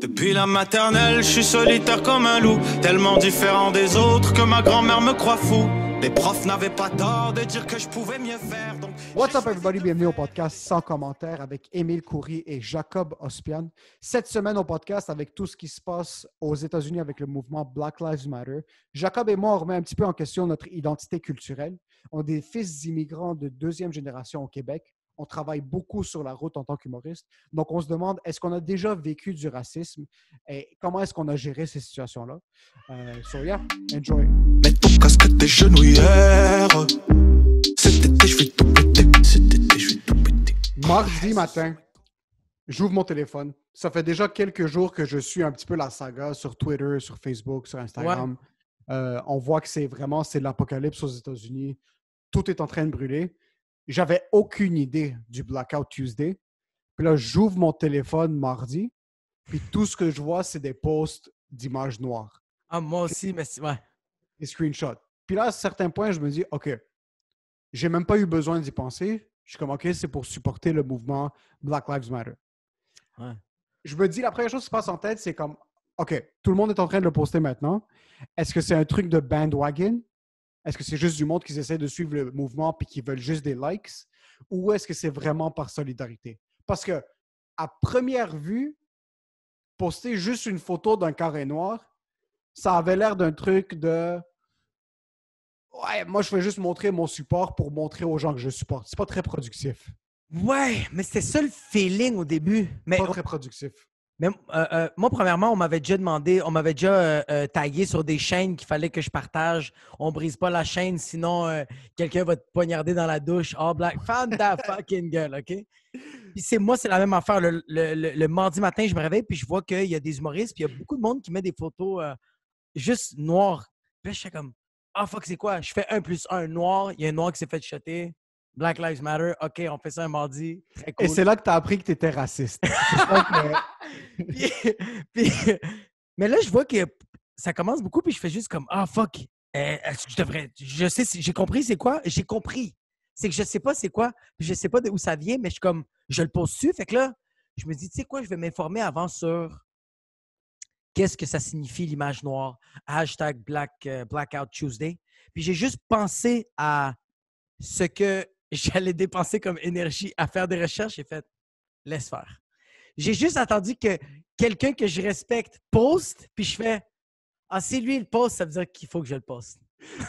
Depuis la maternelle, je suis solitaire comme un loup, tellement différent des autres que ma grand-mère me croit fou. Les profs n'avaient pas tort de dire que je pouvais mieux faire. Donc What's up everybody, bienvenue au podcast Sans commentaire avec Émile Coury et Jacob Ospian. Cette semaine au podcast, avec tout ce qui se passe aux États-Unis avec le mouvement Black Lives Matter, Jacob et moi, on remet un petit peu en question notre identité culturelle. On est des fils d'immigrants de deuxième génération au Québec. On travaille beaucoup sur la route en tant qu'humoriste. Donc, on se demande, est-ce qu'on a déjà vécu du racisme et comment est-ce qu'on a géré ces situations-là? So yeah, enjoy. mets ton casque tes genouillères. Cet été, je vais tout péter. Cet été, je vais tout péter. Mardi matin, j'ouvre mon téléphone. Ça fait déjà quelques jours que je suis un petit peu la saga sur Twitter, sur Facebook, sur Instagram. On voit que c'est l'apocalypse aux États-Unis. Tout est en train de brûler. J'avais aucune idée du Blackout Tuesday. Puis là, j'ouvre mon téléphone mardi. Puis tout ce que je vois, c'est des posts d'images noires. Ah, moi aussi, mais ouais. Des screenshots. Puis là, à certains points, je me dis, OK, j'ai même pas eu besoin d'y penser. Je suis comme, OK, c'est pour supporter le mouvement Black Lives Matter. Ouais. Je me dis, la première chose qui se passe en tête, c'est comme, OK, tout le monde est en train de le poster maintenant. Est-ce que c'est un truc de bandwagon? Est-ce que c'est juste du monde qui essaie de suivre le mouvement puis qui veulent juste des likes? Ou est-ce que c'est vraiment par solidarité? Parce que, à première vue, poster juste une photo d'un carré noir, ça avait l'air d'un truc de... Ouais, moi, je vais juste montrer mon support pour montrer aux gens que je supporte. C'est pas très productif. Ouais, mais c'était ça le feeling au début. Mais, Pas très productif. mais moi, premièrement, on m'avait déjà tagué sur des chaînes qu'il fallait que je partage. On brise pas la chaîne, sinon quelqu'un va te poignarder dans la douche. Oh, Black, fan ta fucking gueule, OK? Puis c'est la même affaire. Le mardi matin, je me réveille, puis je vois qu'il y a des humoristes, puis il y a beaucoup de monde qui met des photos juste noires. Puis là, je suis comme, ah, fuck, c'est quoi? Je fais 1+1 noir. Il y a un noir qui s'est fait shotter. Black Lives Matter. OK, on fait ça un mardi. Très cool. Et c'est là que tu as appris que tu étais raciste. C'est ça que... Puis- mais là, je vois que ça commence beaucoup, puis je fais juste comme, ah, fuck. Est-ce que je devrais. Je sais, j'ai compris c'est quoi? J'ai compris. C'est que je sais pas c'est quoi, puis je sais pas d'où ça vient, mais je suis comme, je le pose dessus. Fait que là, je me dis, tu sais quoi, je vais m'informer avant sur qu'est-ce que ça signifie l'image noire, hashtag Blackout Tuesday. Puis j'ai juste pensé à ce que j'allais dépenser comme énergie à faire des recherches. J'ai fait, laisse faire. J'ai juste attendu que quelqu'un que je respecte poste, puis je fais, ah, si lui il poste, ça veut dire qu'il faut que je le poste.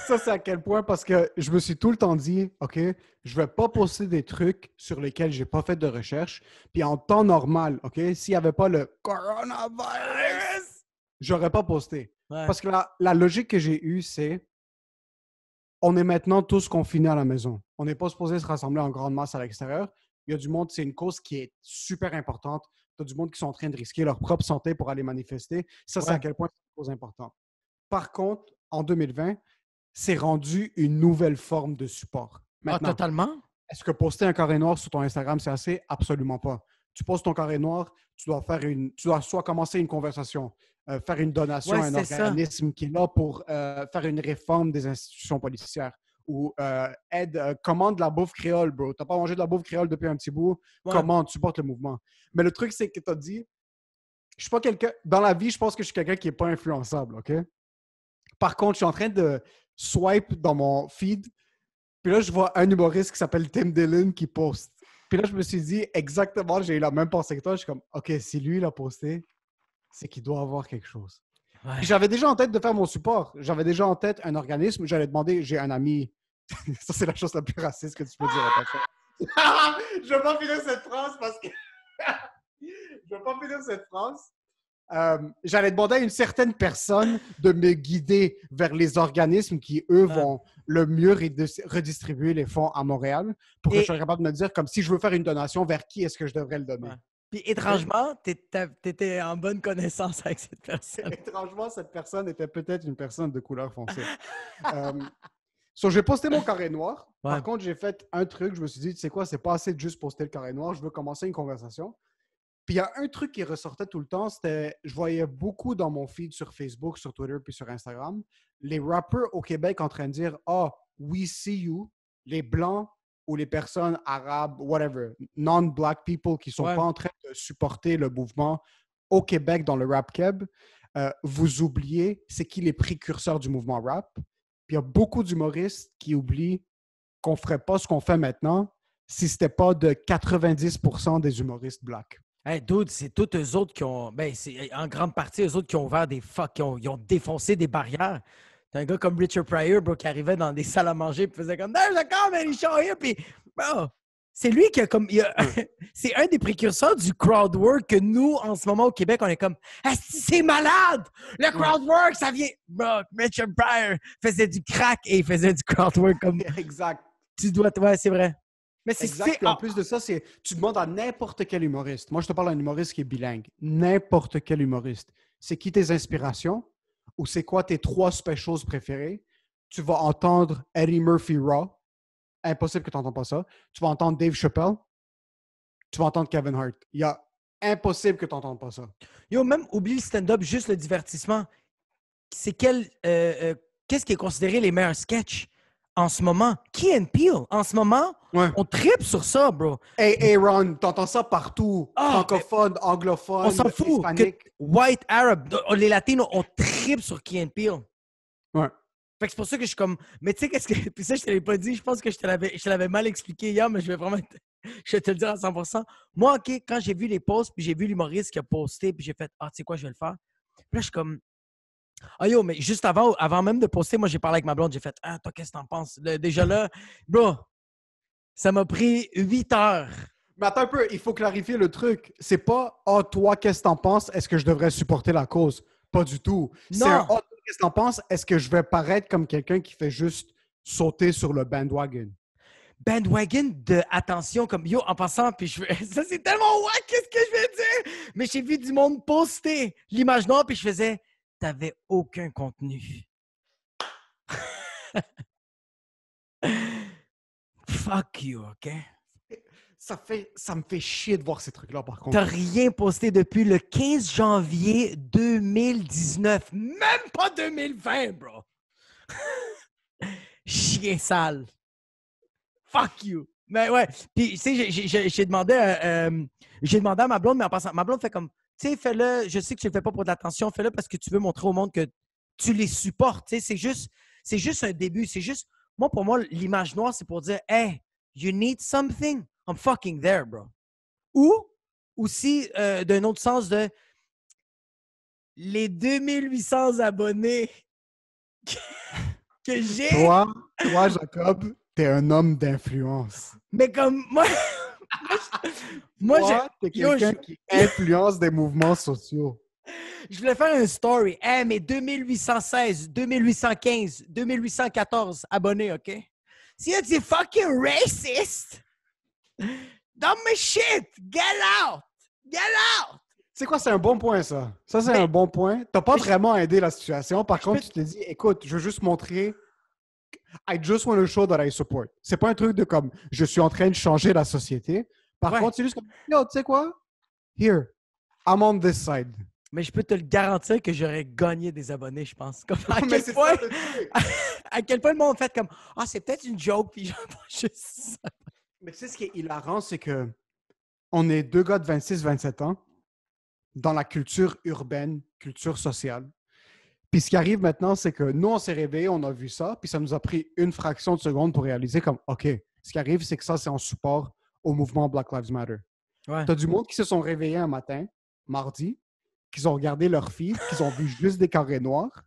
Ça, c'est à quel point? Parce que je me suis tout le temps dit, OK, je vais pas poster des trucs sur lesquels j'ai pas fait de recherche. Puis en temps normal, OK, s'il n'y avait pas le coronavirus, j'aurais pas posté. Ouais. Parce que la logique que j'ai eue, c'est on est maintenant tous confinés à la maison. On n'est pas supposé se rassembler en grande masse à l'extérieur. Il y a du monde, c'est une cause qui est super importante. Tu as du monde qui sont en train de risquer leur propre santé pour aller manifester. Ça, c'est à quel point c'est une cause importante. Par contre, en 2020, c'est rendu une nouvelle forme de support. Ah, Maintenant, totalement? est-ce que poster un carré noir sur ton Instagram, c'est assez? Absolument pas. Tu postes ton carré noir, tu dois soit commencer une conversation, faire une donation à un Ouais, c'est ça. organisme qui est là pour faire une réforme des institutions policières ou commande la bouffe créole, bro. T'as pas mangé de la bouffe créole depuis un petit bout, Ouais. commande, supporte le mouvement. Mais le truc, c'est que tu as dit, je suis pas quelqu'un, dans la vie, je pense que je suis quelqu'un qui est pas influençable, OK? Par contre, je suis en train de swipe dans mon feed, puis là, je vois un humoriste qui s'appelle Tim Dillon qui poste. Puis là, je me suis dit, exactement, j'ai eu la même pensée que toi. Je suis comme, OK, si lui, il a posté, c'est qu'il doit avoir quelque chose. Ouais. Puis j'avais déjà en tête de faire mon support. J'avais déjà en tête un organisme. J'allais demander, j'ai un ami. Ça, c'est la chose la plus raciste que tu peux dire à personne. Je vais pas finir cette phrase parce que... Je vais pas finir cette phrase. J'allais demander à une certaine personne de me guider vers les organismes qui, eux, vont le mieux redistribuer les fonds à Montréal pour que je sois capable de me dire, comme si je veux faire une donation, vers qui est-ce que je devrais le donner. Ouais. Puis étrangement, t'étais en bonne connaissance avec cette personne. Étrangement, cette personne était peut-être une personne de couleur foncée. J'ai posté mon carré noir. Ouais. Par contre, j'ai fait un truc. Je me suis dit, tu sais quoi, c'est pas assez de juste poster le carré noir. Je veux commencer une conversation. Puis il y a un truc qui ressortait tout le temps, c'était, je voyais beaucoup dans mon feed sur Facebook, sur Twitter puis sur Instagram, les rappeurs au Québec en train de dire « Ah, we see you », les Blancs ou les personnes arabes, whatever, non-black people qui sont pas en train de supporter le mouvement au Québec, dans le rap keb, vous oubliez c'est qui les précurseurs du mouvement rap. Puis il y a beaucoup d'humoristes qui oublient qu'on ferait pas ce qu'on fait maintenant si c'était pas de 90% des humoristes blacks. Hey, dude, c'est tous eux autres qui ont. Ben, c'est en grande partie eux autres qui ont ouvert des fuck, ils ont défoncé des barrières. T'as un gars comme Richard Pryor, bro, qui arrivait dans des salles à manger et faisait comme There's a comedy show here. Puis, bro, c'est lui qui a comme. C'est un des précurseurs du crowd work que nous, en ce moment au Québec, on est comme Asti, c'est malade! Le crowd work, ça vient. Bro, Richard Pryor faisait du crack et il faisait du crowd work comme. Exact. Tu dois. Ouais, c'est vrai. Mais c'est Exact. Et en plus de ça, tu demandes à n'importe quel humoriste. Moi, je te parle d'un humoriste qui est bilingue. N'importe quel humoriste. C'est qui tes inspirations ou c'est quoi tes 3 specials préférés? Tu vas entendre Eddie Murphy Raw. Impossible que tu n'entendes pas ça. Tu vas entendre Dave Chappelle. Tu vas entendre Kevin Hart. Il y a impossible que tu n'entendes pas ça. Yo, même oublie le stand-up, juste le divertissement. C'est qu'est-ce qui est considéré les meilleurs sketchs en ce moment? Key and Peele, en ce moment, Ouais. on tripe sur ça, bro. Hey, Ron, t'entends ça partout. Francophone, anglophone, On s'en fout. hispanique. Que white, Arab, les Latinos, on tripe sur Key and Peele. Ouais. Fait que c'est pour ça que je suis comme. Mais tu sais, qu'est-ce que. Puis ça, je te l'avais pas dit. Je pense que je te l'avais mal expliqué hier, mais je vais vraiment. Je vais te le dire à 100%. Moi, OK, quand j'ai vu les posts, puis j'ai vu l'humoriste qui a posté, puis j'ai fait Ah, tu sais quoi, je vais le faire. Puis là, je suis comme. Ah yo, mais juste avant même de poster, moi, j'ai parlé avec ma blonde. J'ai fait Ah, toi, qu'est-ce que t'en penses? Déjà là, bro, ça m'a pris 8 heures. Mais attends un peu, il faut clarifier le truc. C'est pas « Ah, toi, qu'est-ce que t'en penses? Est-ce que je devrais supporter la cause? » Pas du tout. C'est un « Ah, toi, qu'est-ce que t'en penses? Est-ce que je vais paraître comme quelqu'un qui fait juste sauter sur le bandwagon? » Bandwagon de attention, comme yo, en passant, puis ça, c'est tellement wack, qu'est-ce que je vais dire? Mais j'ai vu du monde poster l'image noire, puis je faisais T'avais aucun contenu. Fuck you, OK? Ça me fait chier de voir ces trucs-là, par contre. T'as rien posté depuis le 15 janvier 2019. Même pas 2020, bro. Chien sale. Fuck you. Mais ouais. Puis, tu sais, j'ai demandé à ma blonde, mais en passant, ma blonde fait comme, tu sais, fais-le. Je sais que tu le fais pas pour de l'attention. Fais-le parce que tu veux montrer au monde que tu les supportes. Tu sais, c'est juste un début. C'est juste, moi, pour moi, l'image noire, c'est pour dire, hey, you need something? I'm fucking there, bro. Ou aussi, d'un autre sens, de les 2800 abonnés que j'ai. Toi, Jacob, t'es un homme d'influence. Mais comme moi, Toi, t'es quelqu'un qui influence des mouvements sociaux. Je voulais faire une story. Hey, mais 2816, 2815, 2814 abonnés, OK? Si you dit fucking racist, don't me shit! Get out! Get out! C'est quoi, c'est un bon point, ça. Ça, c'est un bon point. T'as pas vraiment aidé la situation. Par contre, tu te dis, écoute, je veux juste montrer I just want to show that I support. C'est pas un truc de comme, je suis en train de changer la société. Par contre, c'est juste comme, yo, tu sais quoi? Here, I'm on this side. Mais je peux te le garantir que j'aurais gagné des abonnés, je pense. Comme, à quel point le monde fait comme, ah, c'est peut-être une joke, puis genre, juste... Mais tu sais, ce qui est hilarant, c'est que on est 2 gars de 26-27 ans dans la culture urbaine, culture sociale. Puis ce qui arrive maintenant, c'est que nous, on s'est réveillés, on a vu ça, puis ça nous a pris une fraction de seconde pour réaliser comme, OK, ce qui arrive, c'est que ça, c'est en support au mouvement Black Lives Matter. Ouais. T'as du monde qui se sont réveillés un matin, mardi, qu'ils ont regardé leur feed, qu'ils ont vu juste des carrés noirs,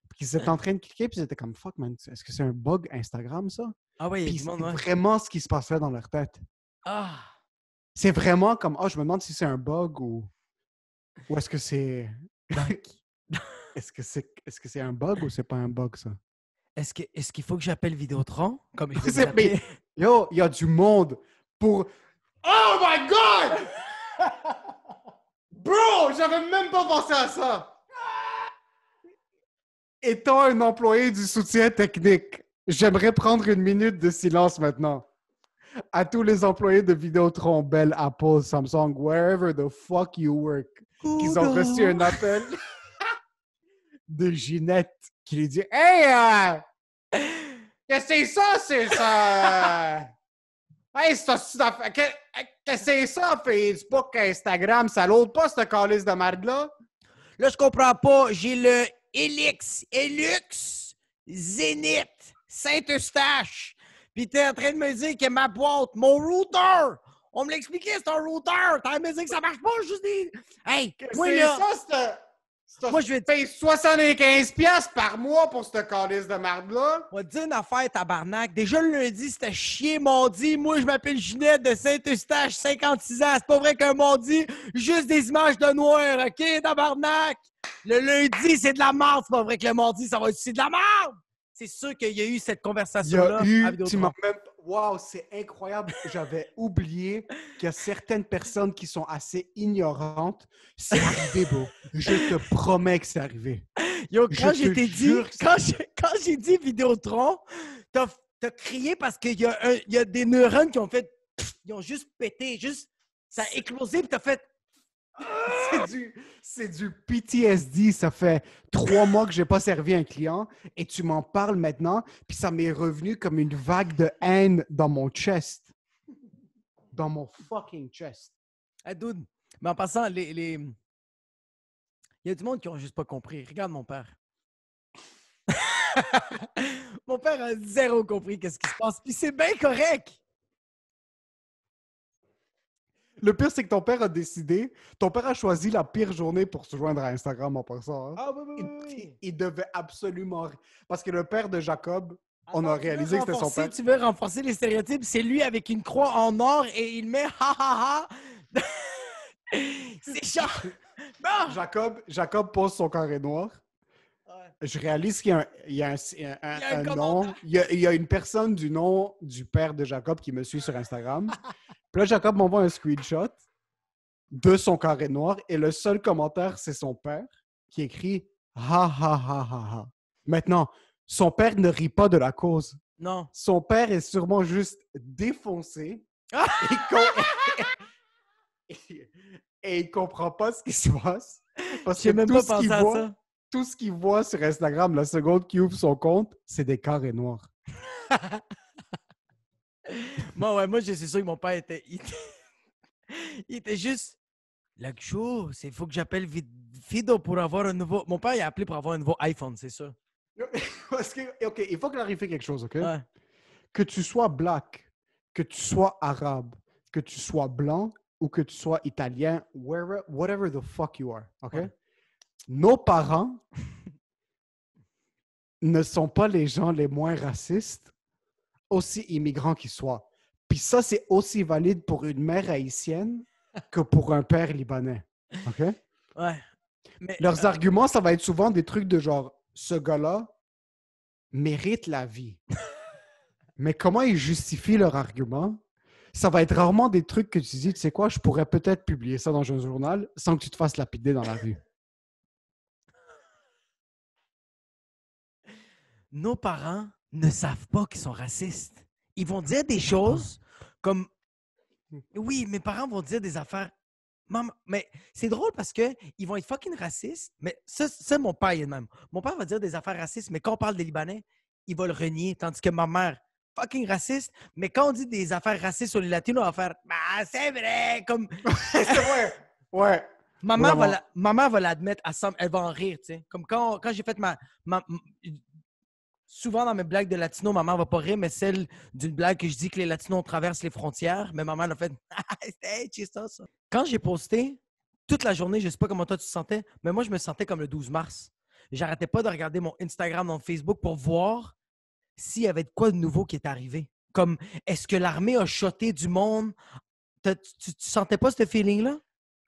puis qu'ils étaient en train de cliquer, puis ils étaient comme, fuck, man, est-ce que c'est un bug Instagram, ça? Ah oui, puis c'est vraiment ce qui se passait dans leur tête. Ah! C'est vraiment comme, je me demande si c'est un bug ou est-ce que c'est... Est-ce que c'est un bug ou c'est pas un bug, ça? Est-ce qu'il faut que j'appelle Vidéotron? Comme Yo, il y a du monde pour... Oh my God! Bro, j'avais même pas pensé à ça! Étant un employé du soutien technique, j'aimerais prendre une minute de silence maintenant. À tous les employés de Vidéotron, Bell, Apple, Samsung, wherever the fuck you work, qu'ils ont reçu un appel de Ginette qui lui dit « Hey! Qu'est-ce que c'est ça? Hey, qu'est-ce que c'est ça, Facebook, Instagram? Ça load pas, cette calice de merde-là? Là, je comprends pas. J'ai le Elux, Zénith, Saint-Eustache. Puis t'es en train de me dire que ma boîte, mon router, on me l'expliquait, c'est un router. T'as me dire que ça marche pas, juste des... Hey, moi C'est là... ça, Moi, je vais te paye 75$ par mois pour cette calice de merde-là. moi, te dire une affaire, tabarnak. Déjà, le lundi, c'était chier, mardi. Moi, je m'appelle Ginette de Saint-Eustache, 56 ans. C'est pas vrai qu'un mardi, juste des images de noir, OK, tabarnak? Le lundi, c'est de la merde. C'est pas vrai que le mardi, ça va être aussi de la merde. C'est sûr qu'il y a eu cette Il y conversation-là a eu, à tu Vidéotron. m'as même... Wow, c'est incroyable. J'avais oublié qu'il y a certaines personnes qui sont assez ignorantes. C'est arrivé, bro. Je te promets que c'est arrivé. Yo, Je quand te j'ai dit, jure que quand j'ai dit Vidéotron, t'as crié parce qu'il y a des neurones qui ont fait... pff, ils ont juste pété, juste... Ça a éclosé, puis t'as fait... C'est du PTSD. Ça fait 3 mois que j'ai pas servi un client et tu m'en parles maintenant, puis ça m'est revenu comme une vague de haine dans mon chest. Dans mon fucking chest. Hey, dude. Mais en passant, il y a du monde qui ont juste pas compris. Regarde mon père. Mon père a zéro compris qu'est-ce qui se passe. Puis c'est bien correct. Le pire, c'est que ton père a décidé, ton père a choisi la pire journée pour se joindre à Instagram en passant. Hein. Ah oui. Il devait absolument... Parce que le père de Jacob, on a Attends, tu veux réalisé que c'était son renforcer- père. Tu veux renforcer les stéréotypes. C'est lui avec une croix en or et il met ha ha ha. C'est genre... Non! Jacob pose son carré noir. Ouais. Je réalise qu'il y a un un nom. commentaire. Il y a une personne du nom du père de Jacob qui me suit sur Instagram. Puis là, Jacob m'envoie un screenshot de son carré noir et le seul commentaire, c'est son père qui écrit ha ha ha ha ha. Maintenant, son père ne rit pas de la cause. Non. Son père est sûrement juste défoncé et, et il comprend pas ce qui se passe. Parce que J'ai même tout pas ce pensé qu'il à voit, ça. tout ce qu'il voit sur Instagram, la seconde qu'il ouvre son compte, c'est des carrés noirs. Moi, c'est sûr que mon père était... Il était juste... Laksho, il faut que j'appelle Fido pour avoir un nouveau... Mon père, il a appelé pour avoir un nouveau iPhone, c'est ça. Parce que, OK, il faut clarifier quelque chose, OK? Ouais. Que tu sois black, que tu sois arabe, que tu sois blanc ou que tu sois italien, whatever the fuck you are, OK? Ouais. Nos parents ne sont pas les gens les moins racistes, aussi immigrants qu'ils soient. Puis ça, c'est aussi valide pour une mère haïtienne que pour un père libanais, OK? Ouais. Mais, Leurs arguments, ça va être souvent des trucs de genre, ce gars-là mérite la vie. Mais comment ils justifient leur argument? Ça va être rarement des trucs que tu dis, tu sais quoi, je pourrais peut-être publier ça dans un journal sans que tu te fasses lapider dans la rue. nos parents ne savent pas qu'ils sont racistes. Ils vont dire des choses comme... Oui, mes parents vont dire des affaires... Maman, mais c'est drôle parce que ils vont être fucking racistes, mais ça mon père, il est de même. Mon père va dire des affaires racistes, mais quand on parle des Libanais, il va le renier, tandis que ma mère, fucking raciste, mais quand on dit des affaires racistes sur les Latinos, on va faire « Bah, c'est vrai! » Comme... C'est vrai! Ouais! Ma mère Vraiment. ma mère va l'admettre, elle va en rire, tu sais. Comme quand j'ai fait souvent dans mes blagues de latino, ma mère va pas rire, mais celle d'une blague que je dis que les latinos traversent les frontières, mais ma mère l'a fait « Hey, c'est ça. Quand j'ai posté, toute la journée, je sais pas comment toi tu te sentais, mais moi je me sentais comme le 12 mars. J'arrêtais pas de regarder mon Instagram, mon Facebook pour voir s'il y avait de quoi de nouveau qui est arrivé. Comme, est-ce que l'armée a shoté du monde? Tu sentais pas ce feeling-là?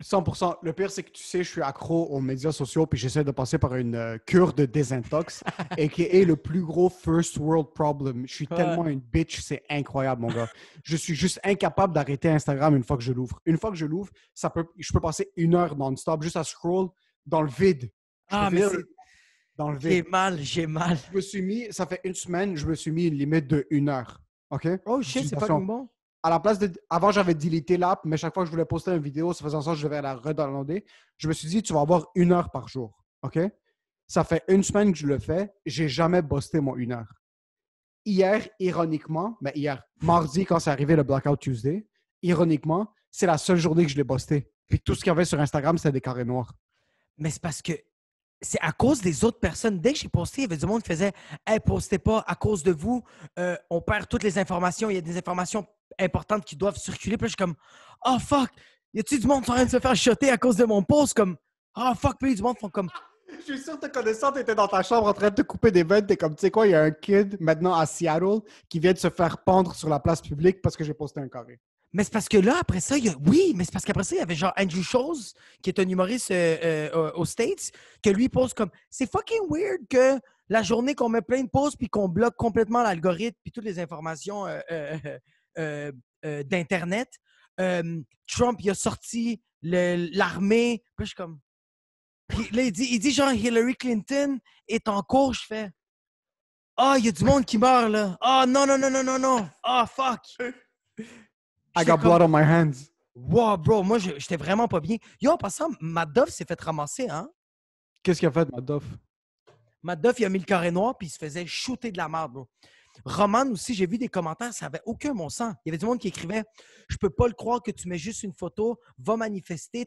100%. Le pire, c'est que tu sais, je suis accro aux médias sociaux puis j'essaie de passer par une cure de désintox et qui est le plus gros first world problem. Je suis tellement une bitch, c'est incroyable, mon gars. Je suis juste incapable d'arrêter Instagram une fois que je l'ouvre. Une fois que je l'ouvre, je peux passer 1 heure non-stop juste à scroll dans le vide. Ah, mais c'est... Dans le vide. J'ai mal. Je me suis mis, ça fait 1 semaine, je me suis mis une limite de 1 heure. OK? Oh shit, c'est fucking bon. À la place de... Avant, j'avais deleté l'app, mais chaque fois que je voulais poster une vidéo, ça faisait en sorte que je devais la redownloader. Je me suis dit, tu vas avoir 1 heure par jour. OK? Ça fait 1 semaine que je le fais. J'ai jamais bossé mon 1 heure. hier, ironiquement, mais hier, mardi, quand c'est arrivé le Blackout Tuesday, ironiquement, c'est la seule journée que je l'ai posté. Puis tout ce qu'il y avait sur Instagram, c'était des carrés noirs. Mais c'est parce que c'est à cause des autres personnes. Dès que j'ai posté, il y avait du monde qui faisait « Hey, postez pas, à cause de vous, on perd toutes les informations. Il y a des informations importantes qui doivent circuler. » Puis là, je suis comme « Oh fuck! Y a-tu du monde qui est en train de se faire shotter à cause de mon post? » Comme « Oh fuck! » Puis du monde font comme Je suis sûr que te connaissant, tu étais dans ta chambre en train de te couper des veines. T'es comme, tu sais quoi, il y a un kid maintenant à Seattle qui vient de se faire pendre sur la place publique parce que j'ai posté un carré. Mais c'est parce que là, après ça, oui, mais c'est parce qu'après ça, il y avait genre Andrew Schultz, qui est un humoriste aux States, que lui pose comme c'est fucking weird que la journée qu'on met plein de posts puis qu'on bloque complètement l'algorithme puis toutes les informations d'Internet, Trump, il a sorti l'armée. Puis je suis comme. Puis là, il dit genre Hillary Clinton est en cours. Je fais ah, il y a du monde qui meurt là. Ah, non, non, non, non, non, non. Ah, fuck. I got blood on my hands. Wow, bro, moi, j'étais vraiment pas bien. Yo, en passant, Madoff s'est fait ramasser, hein? Qu'est-ce qu'il a fait, Madoff? Madoff, il a mis le carré noir puis il se faisait shooter de la merde, bro. Roman aussi, j'ai vu des commentaires, ça avait aucun bon sens. Il y avait du monde qui écrivait « Je peux pas le croire que tu mets juste une photo, va manifester. »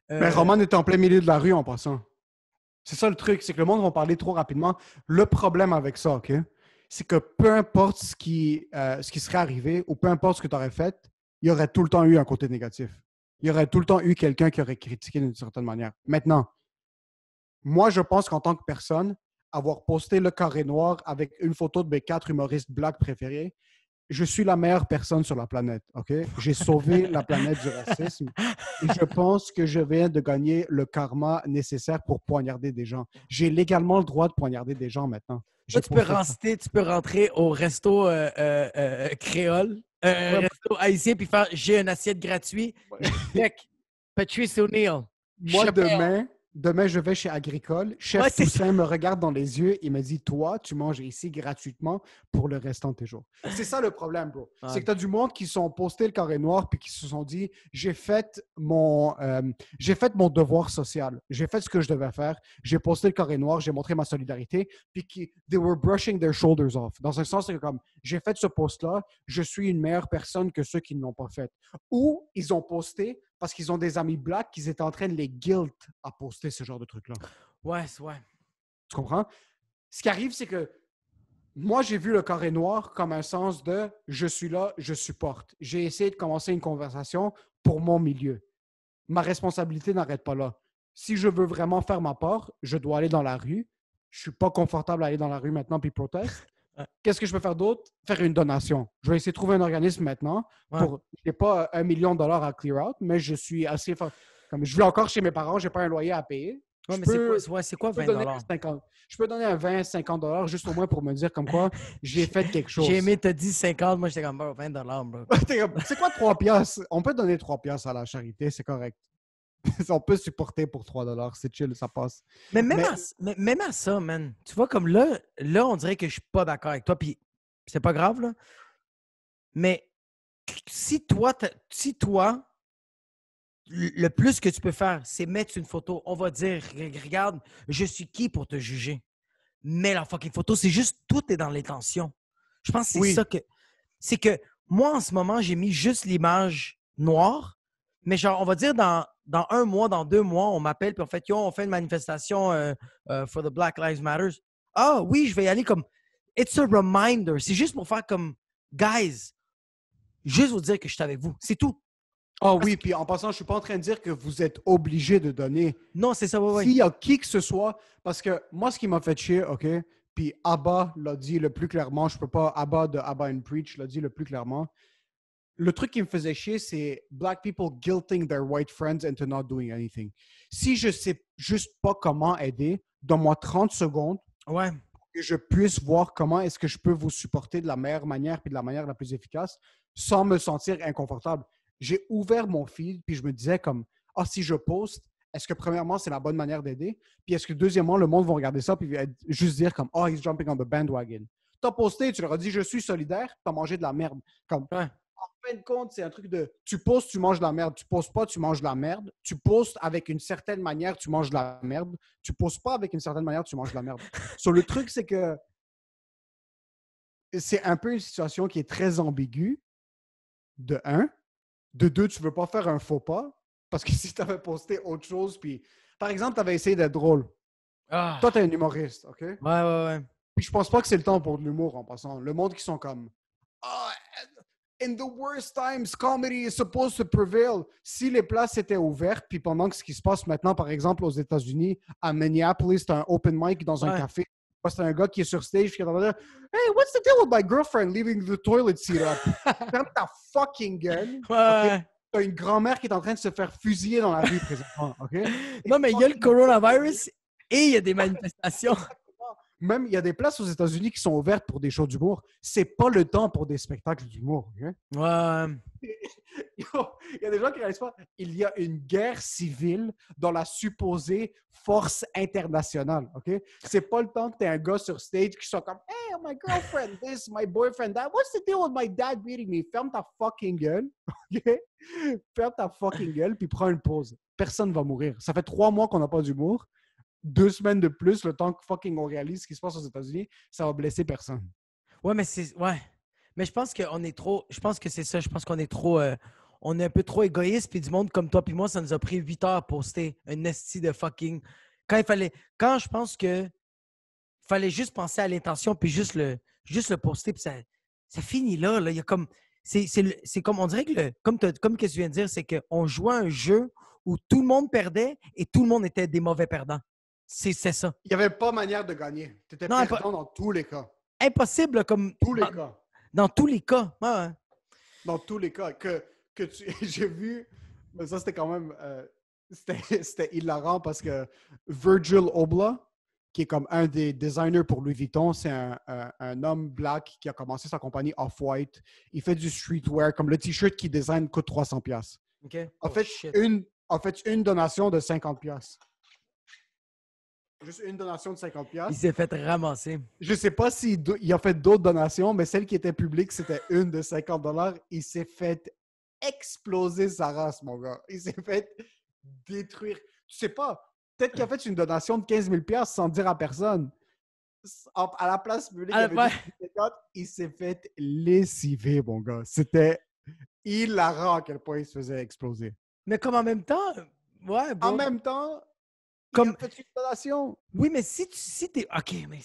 Mais Roman était en plein milieu de la rue en passant. C'est ça le truc, c'est que le monde va parler trop rapidement. Le problème avec ça, OK? C'est que peu importe ce qui serait arrivé ou peu importe ce que tu aurais fait, il y aurait tout le temps eu un côté négatif. Il y aurait tout le temps eu quelqu'un qui aurait critiqué d'une certaine manière. Maintenant, moi, je pense qu'en tant que personne, avoir posté le carré noir avec une photo de mes 4 humoristes blacks préférés, je suis la meilleure personne sur la planète, OK? J'ai sauvé la planète du racisme et je pense que je viens de gagner le karma nécessaire pour poignarder des gens. J'ai légalement le droit de poignarder des gens maintenant. Toi, tu peux rentrer au resto créole, resto haïtien, puis faire « J'ai une assiette gratuite. Check. Patrice O'Neill. Moi, demain, je vais chez Agricole. Chef Toussaint me regarde dans les yeux et me dit « Toi, tu manges ici gratuitement pour le restant de tes jours. » C'est ça le problème, bro. Ouais. C'est que tu as du monde qui sont postés le carré noir puis qui se sont dit « J'ai fait mon devoir social. J'ai fait ce que je devais faire. J'ai posté le carré noir. J'ai montré ma solidarité. » Puis they were brushing their shoulders off. Dans un sens, c'est comme « J'ai fait ce post-là. Je suis une meilleure personne que ceux qui ne l'ont pas fait. » Ou ils ont posté parce qu'ils ont des amis blacks qu'ils étaient en train de les guilt à poster ce genre de trucs-là. Ouais. Tu comprends? Ce qui arrive, c'est que moi, j'ai vu le carré noir comme un sens de « je suis là, je supporte ». J'ai essayé de commencer une conversation pour mon milieu. Ma responsabilité n'arrête pas là. Si je veux vraiment faire ma part, je dois aller dans la rue. Je ne suis pas confortable à aller dans la rue maintenant puis protester. Qu'est-ce que je peux faire d'autre? Faire une donation. Je vais essayer de trouver un organisme maintenant. Je n'ai pas $1 million à clear out, mais je suis assez fort. Comme je vis encore chez mes parents, je n'ai pas un loyer à payer. Ouais, mais c'est quoi 20 $? Je peux donner un 20, 50 juste au moins pour me dire comme quoi j'ai fait quelque chose. J'ai aimé, t'as dit 50, moi j'étais comme 20 bro. C'est quoi 3 piastres? On peut donner 3 piastres à la charité, c'est correct. On peut supporter pour 3 $, c'est chill, ça passe. Mais même à ça, man, tu vois, comme là, on dirait que je suis pas d'accord avec toi, puis c'est pas grave, là. Mais si toi, le plus que tu peux faire, c'est mettre une photo, on va dire, regarde, je suis qui pour te juger? Mais la fucking photo, c'est juste, tout est dans l'intention. Je pense que c'est ça que... C'est que moi, en ce moment, j'ai mis juste l'image noire, mais genre, on va dire dans 1 mois, dans 2 mois, on m'appelle puis on fait une manifestation for the Black Lives Matter. Ah oui, je vais y aller comme... It's a reminder. C'est juste pour faire comme... Guys, juste vous dire que je suis avec vous. C'est tout. Ah oui, puis en passant, je ne suis pas en train de dire que vous êtes obligé de donner. Non, c'est ça, oui. S'il y a qui que ce soit, parce que moi, ce qui m'a fait chier, OK, puis Abba l'a dit le plus clairement, je peux pas, Abba de Abba and Preach l'a dit le plus clairement. Le truc qui me faisait chier, c'est Black people guilting their white friends into not doing anything. Si je sais juste pas comment aider, donne-moi 30 secondes pour que je puisse voir comment est-ce que je peux vous supporter de la meilleure manière puis de la manière la plus efficace sans me sentir inconfortable. J'ai ouvert mon feed, puis je me disais comme, si je poste, est-ce que premièrement, c'est la bonne manière d'aider? Puis est-ce que deuxièmement, le monde va regarder ça puis juste dire comme, he's jumping on the bandwagon. Tu as posté, tu leur as dit, je suis solidaire, tu as mangé de la merde. Comme, en fin de compte, c'est un truc de, tu postes, tu manges de la merde. Tu postes pas, tu manges de la merde. Tu postes avec une certaine manière, tu manges de la merde. Tu postes pas avec une certaine manière, tu manges de la merde. Le truc, c'est que c'est un peu une situation qui est très ambiguë, de un. De deux, tu veux pas faire un faux pas, parce que si tu avais posté autre chose, puis par exemple, tu avais essayé d'être drôle. Ah. Toi, tu es un humoriste, OK? Ouais. Puis je pense pas que c'est le temps pour de l'humour en passant. Le monde qui sont comme Ah, in the worst times, comedy is supposed to prevail. Si les places étaient ouvertes, puis pendant que ce qui se passe maintenant, par exemple, aux États-Unis, à Minneapolis, t'as un open mic dans un Ouais. café. C'est un gars qui est sur stage qui est en train de dire Hey, what's the deal with my girlfriend leaving the toilet seat up? Ferme ta fucking gueule. Ouais. T'as une grand-mère qui est en train de se faire fusiller dans la rue présentement, OK? Non, mais il y a le coronavirus et il y a des manifestations. Même, il y a des places aux États-Unis qui sont ouvertes pour des shows d'humour. C'est pas le temps pour des spectacles d'humour. OK? Ouais. Yo, il y a des gens qui ne réalisent pas. Il y a une guerre civile dans la supposée force internationale. OK? C'est pas le temps que tu aies un gars sur stage qui soit comme Hey, my girlfriend, this, my boyfriend, that. What's the deal with my dad beating me? Ferme ta fucking gueule. OK? Ferme ta fucking gueule puis prends une pause. Personne va mourir. Ça fait 3 mois qu'on n'a pas d'humour. 2 semaines de plus, le temps que fucking on réalise ce qui se passe aux États-Unis, ça va blesser personne. Ouais, mais c'est. Ouais. Mais je pense qu'on est trop. Je pense que c'est ça. Je pense qu'on est trop. On est un peu trop égoïste. Puis du monde comme toi, puis moi, ça nous a pris 8 heures à poster un esti de fucking. Quand je pense que. Fallait juste penser à l'intention, puis juste le poster, puis ça finit là. Il y a comme. C'est comme. On dirait que comme que tu viens de dire, c'est qu'on jouait un jeu où tout le monde perdait et tout le monde était des mauvais perdants. C'est ça. Il n'y avait pas manière de gagner. Tu étais Non, perdant dans tous les cas. Impossible, comme. Tous les cas. Dans tous les cas. Ouais. Dans tous les cas. J'ai vu, mais ça c'était quand même, c'était hilarant parce que Virgil Abloh, qui est comme un des designers pour Louis Vuitton, c'est un homme black qui a commencé sa compagnie Off-White. Il fait du streetwear, comme le t-shirt qu'il design coûte 300$. OK. En fait, une donation de 50$. Juste une donation de 50$. Il s'est fait ramasser. Je ne sais pas s'il a fait d'autres donations, mais celle qui était publique, c'était une de 50$. Il s'est fait exploser sa race, mon gars. Il s'est fait détruire. Tu sais pas, peut-être qu'il a fait une donation de 15 000$ sans dire à personne. À la place publique, il s'est fait lessiver, mon gars. C'était hilarant à quel point il se faisait exploser. Mais comme en même temps, ouais, bro. En même temps, comme... il a fait une donation. Oui, mais si t'es... OK, mais...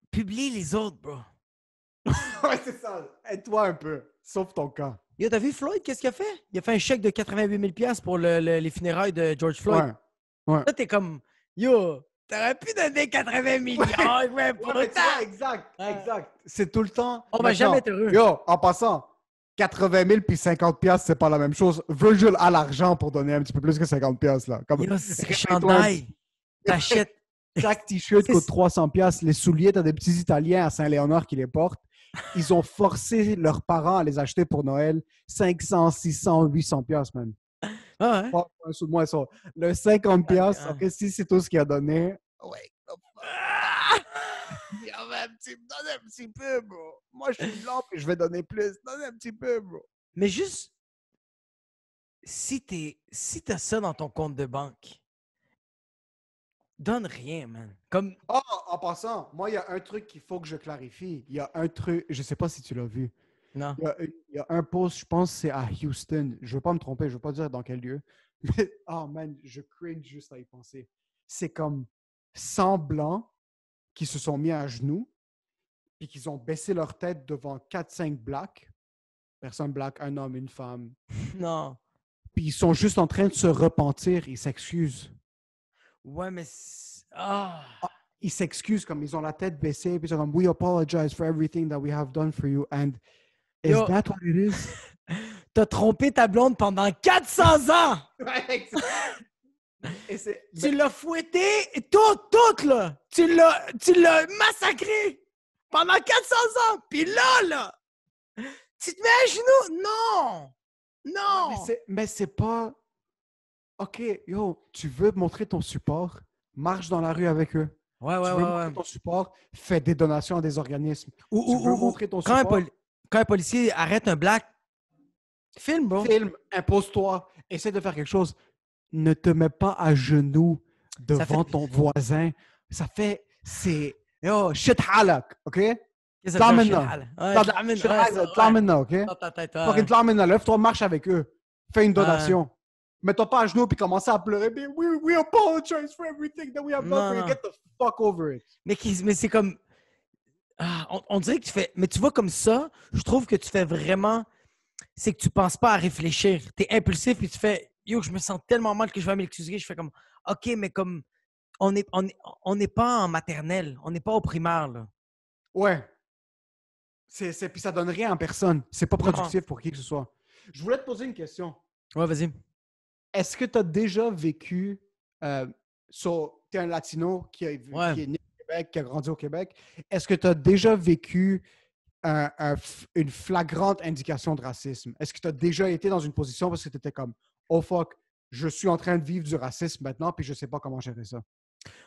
Publie les autres, bro. Ouais, c'est ça. Aide-toi un peu. Sauf ton camp. Yo, t'as vu Floyd, qu'est-ce qu'il a fait? Il a fait un chèque de 88 000$ pour les funérailles de George Floyd. Ouais. Là, t'es comme, yo, t'aurais pu donner 80 millions. Ouais, pour autant. Exact. C'est tout le temps. On va jamais être heureux. Yo, en passant, 80 000 puis 50$, c'est pas la même chose. Virgil a l'argent pour donner un petit peu plus que 50$. Là. Comme, yo, c'est chandail. T'achètes. Chaque t-shirt coûte 300$. Les souliers, t'as des petits Italiens à Saint-Léonard qui les portent. Ils ont forcé leurs parents à les acheter pour Noël. 500, 600, 800$, man. Ah ouais? Un sou de moi, ça. Le 50$, OK, si c'est tout ce qu'il a donné. Ouais. Donne un petit peu, bro. Moi, je suis blanc et je vais donner plus. Donne un petit peu, bro. Mais juste, si t'as ça dans ton compte de banque, donne rien, man. Comme... Oh, en passant, moi, il y a un truc qu'il faut que je clarifie. Il y a un truc, je sais pas si tu l'as vu. Non. Il y a un post, je pense, c'est à Houston. Je veux pas me tromper, je veux pas dire dans quel lieu. Mais, oh man, je cringe juste à y penser. C'est comme 100 blancs qui se sont mis à genoux et qui ont baissé leur tête devant 4-5 blacks. Personne black, un homme, une femme. Non. Puis ils sont juste en train de se repentir, ils s'excusent. Ouais, mais... Ils s'excusent comme ils ont la tête baissée, puis ils sont comme We apologize for everything that we have done for you. And is that what it is? T'as trompé ta blonde pendant 400 ans! Tu l'as fouetté, tout, là! Tu l'as massacré pendant 400 ans! Puis là, tu te mets à genoux? Non! Mais c'est pas... OK, yo, tu veux montrer ton support? Marche dans la rue avec eux. Ouais. Tu veux montrer ton support? Fais des donations à des organismes. Tu veux montrer ton quand support? Quand un policier arrête un black, filme, bro. Filme, impose-toi, essaie de faire quelque chose. Ne te mets pas à genoux devant ton voisin. Ça fait... C'est... Yo, shit halak, OK? Qu'est-ce que ça Eطلع fait un منا. shilal? Ouais, اطلع منه. Ouais, ça, اطلع ouais. منا, OK? Dans ta tête, Fucking ouais. eطلع منا. Lève-toi, marche avec eux. Fais une donation. Mets-toi pas à genoux puis commence à pleurer. Puis, we apologize for everything that we have done for you. Non. Get the fuck over it. Mais c'est comme... Ah, on dirait que tu fais... Mais tu vois, comme ça, je trouve que tu fais vraiment... C'est que tu penses pas à réfléchir. Tu es impulsif puis tu fais... Yo, je me sens tellement mal que je vais m'excuser. Je fais comme... OK, mais comme... On n'est pas en maternelle. On n'est pas au primaire, là. Ouais. Puis ça donne rien en personne. C'est pas Non. productif pour qui que ce soit. Je voulais te poser une question. Ouais, vas-y. Est-ce que tu as déjà vécu... tu es un Latino qui est né au Québec, qui a grandi au Québec. Est-ce que tu as déjà vécu une flagrante indication de racisme? Est-ce que tu as déjà été dans une position parce que tu étais comme « Oh fuck, je suis en train de vivre du racisme maintenant puis je sais pas comment gérer ça. »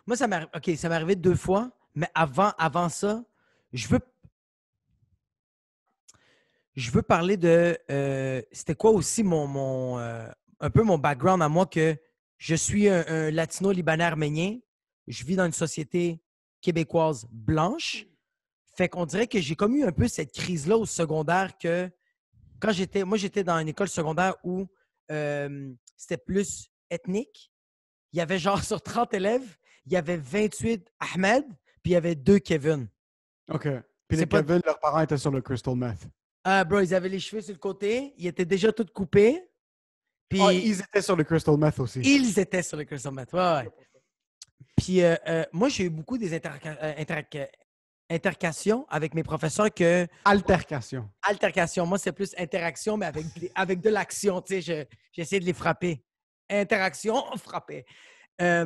Moi, ça m'est arrivé 2 fois, mais avant ça, je veux parler de... c'était quoi aussi un peu mon background à moi, que je suis un latino-libanais arménien. Je vis dans une société québécoise blanche. Fait qu'on dirait que j'ai comme eu un peu cette crise-là au secondaire que quand j'étais dans une école secondaire où c'était plus ethnique. Il y avait genre sur 30 élèves, il y avait 28 Ahmed, puis il y avait 2 Kevin. OK. Puis les C'est pas- Kevin, leurs parents étaient sur le crystal meth. Bro, ils avaient les cheveux sur le côté, ils étaient déjà tous coupés. Puis Ils étaient sur le crystal meth aussi. ils étaient sur le crystal meth. Ouais. Puis moi, j'ai eu beaucoup des intercations avec mes professeurs que... Altercation. Altercation. Moi, c'est plus interaction, mais avec de l'action. Tu sais, j'essaie de les frapper. Interaction, frapper. Je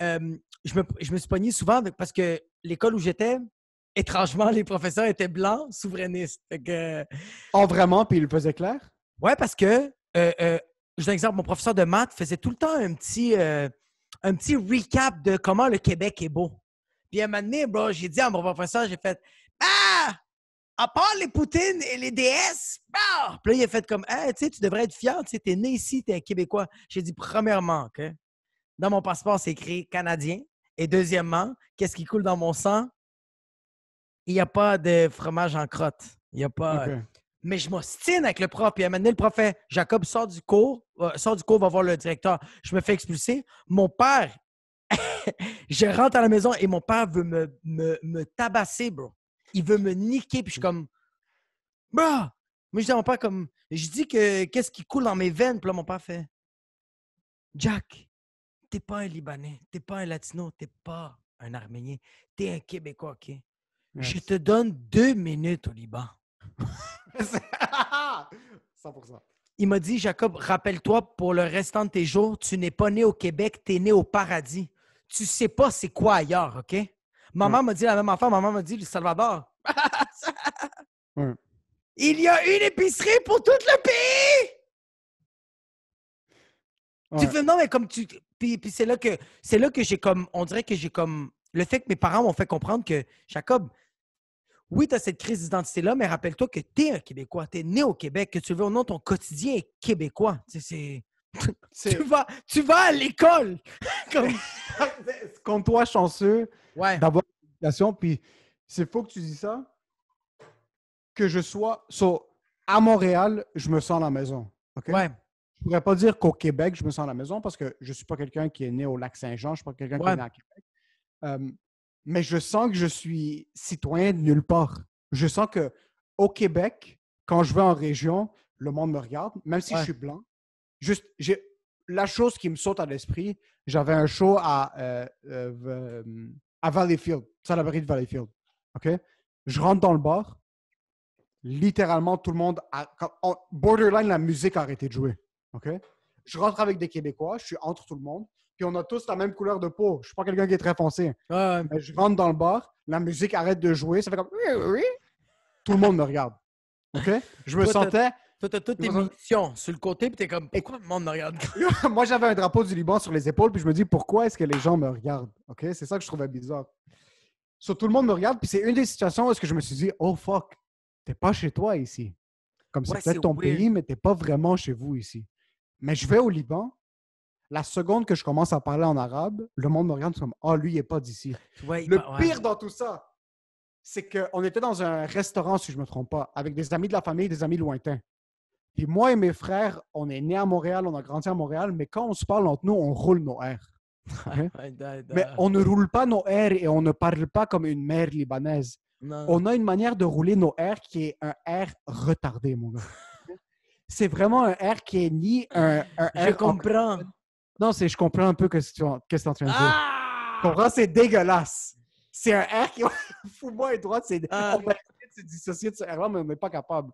me suis pogné souvent parce que l'école où j'étais, étrangement, les professeurs étaient blancs, souverainistes. Fait que, Oh, vraiment? Puis ils le faisaient clair? ouais, parce que, je donne un exemple, mon professeur de maths faisait tout le temps un petit recap de comment le Québec est beau. Puis à un moment donné, bro, j'ai dit à mon professeur, j'ai fait « Ah! À part les poutines et les DS! Ah! » Puis là, il a fait comme « Hey, tu sais, tu devrais être fier, tu sais, t'es né ici, t'es un Québécois. » J'ai dit « Premièrement, OK? Dans mon passeport, c'est écrit Canadien. Et deuxièmement, qu'est-ce qui coule dans mon sang? Il n'y a pas de fromage en crotte. Il n'y a pas... OK. Mais je m'ostine avec le prof. Puis à un moment donné, le prof fait « Jacob, sors du cours, va voir le directeur. » Je me fais expulser. Mon père, je rentre à la maison et mon père veut me tabasser, bro. Il veut me niquer. Puis je suis comme « Bro! » Moi, je dis à mon père comme... Je dis que qu'est-ce qui coule dans mes veines? Puis là, mon père fait « Jack, t'es pas un Libanais, t'es pas un Latino, t'es pas un Arménien, t'es un Québécois, OK? Je te donne 2 minutes au Liban. » 100%. Il m'a dit, Jacob, rappelle-toi, pour le restant de tes jours, tu n'es pas né au Québec, tu es né au paradis. Tu sais pas c'est quoi ailleurs, OK? Maman m'a dit la même affaire. Maman m'a dit, le Salvador. Ouais. Il y a une épicerie pour tout le pays! Ouais. Tu fais, non, mais comme tu... Puis c'est là que j'ai comme... On dirait que j'ai comme... Le fait que mes parents m'ont fait comprendre que, Jacob, oui, tu as cette crise d'identité-là, mais rappelle-toi que tu es un Québécois. Tu es né au Québec, que tu le veux ou non, ton quotidien est québécois. Tu sais, tu vas à l'école! Comme... Compte-toi chanceux Ouais. d'avoir une éducation. Puis c'est faux que tu dis ça. Que je sois... à Montréal, je me sens à la maison. OK? Ouais. Je pourrais pas dire qu'au Québec, je me sens à la maison parce que je suis pas quelqu'un qui est né au Lac-Saint-Jean. Je suis pas quelqu'un qui est né à Québec. Mais je sens que je suis citoyen de nulle part. Je sens que au Québec, quand je vais en région, le monde me regarde, même si je suis blanc. Juste, la chose qui me saute à l'esprit, j'avais un show à Valleyfield, Salaberry de Valleyfield. OK? Je rentre dans le bar. Littéralement, tout le monde borderline, la musique a arrêté de jouer. OK? Je rentre avec des Québécois, je suis entre tout le monde. Puis on a tous la même couleur de peau. Je suis pas quelqu'un qui est très foncé. Mais je rentre dans le bar, la musique arrête de jouer, ça fait comme... Tout le monde me regarde. OK? Je me sentais... Toi, t'as toutes tes munitions sur le côté, puis t'es comme, pourquoi le monde me regarde? Moi, j'avais un drapeau du Liban sur les épaules, puis je me dis, pourquoi est-ce que les gens me regardent? OK? C'est ça que je trouvais bizarre. Tout le monde me regarde, puis c'est une des situations où est-ce que je me suis dit, oh fuck, t'es pas chez toi ici. Comme c'est peut-être ton pays, mais t'es pas vraiment chez vous ici. Mais je vais au Liban. La seconde que je commence à parler en arabe, le monde me regarde comme « Ah, lui, il n'est pas d'ici. » Le pire dans tout ça, c'est qu'on était dans un restaurant, si je ne me trompe pas, avec des amis de la famille, des amis lointains. Puis moi et mes frères, on est nés à Montréal, on a grandi à Montréal, mais quand on se parle entre nous, on roule nos R. Okay? Mais on ne roule pas nos R et on ne parle pas comme une mère libanaise. Non. On a une manière de rouler nos R qui est un R retardé, mon gars. C'est vraiment un R qui est ni un Je R... comprends. Non, je comprends un peu ce que tu es en train de dire. Ah! Tu comprends? C'est dégueulasse. C'est un R qui... Fous-moi et droite, c'est... Ah. On va essayer de se dissocier de ce R-là, mais on n'est pas capable.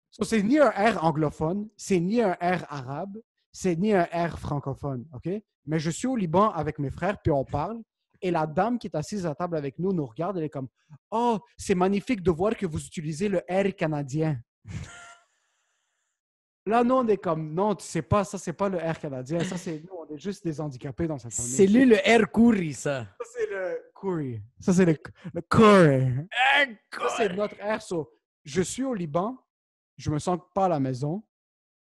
So, c'est ni un R anglophone, c'est ni un R arabe, c'est ni un R francophone, OK? Mais je suis au Liban avec mes frères, puis on parle, et la dame qui est assise à table avec nous regarde, elle est comme « Oh, c'est magnifique de voir que vous utilisez le R canadien. » Là, nous, on est comme « Non, tu sais pas, ça, c'est pas le R canadien. Ça, c'est nous, on est juste des handicapés dans cette famille. » C'est lui le air curry, ça. Ça, c'est le curry. Ça, c'est le curry. Air Ça, c'est notre R. So, je suis au Liban. Je me sens pas à la maison.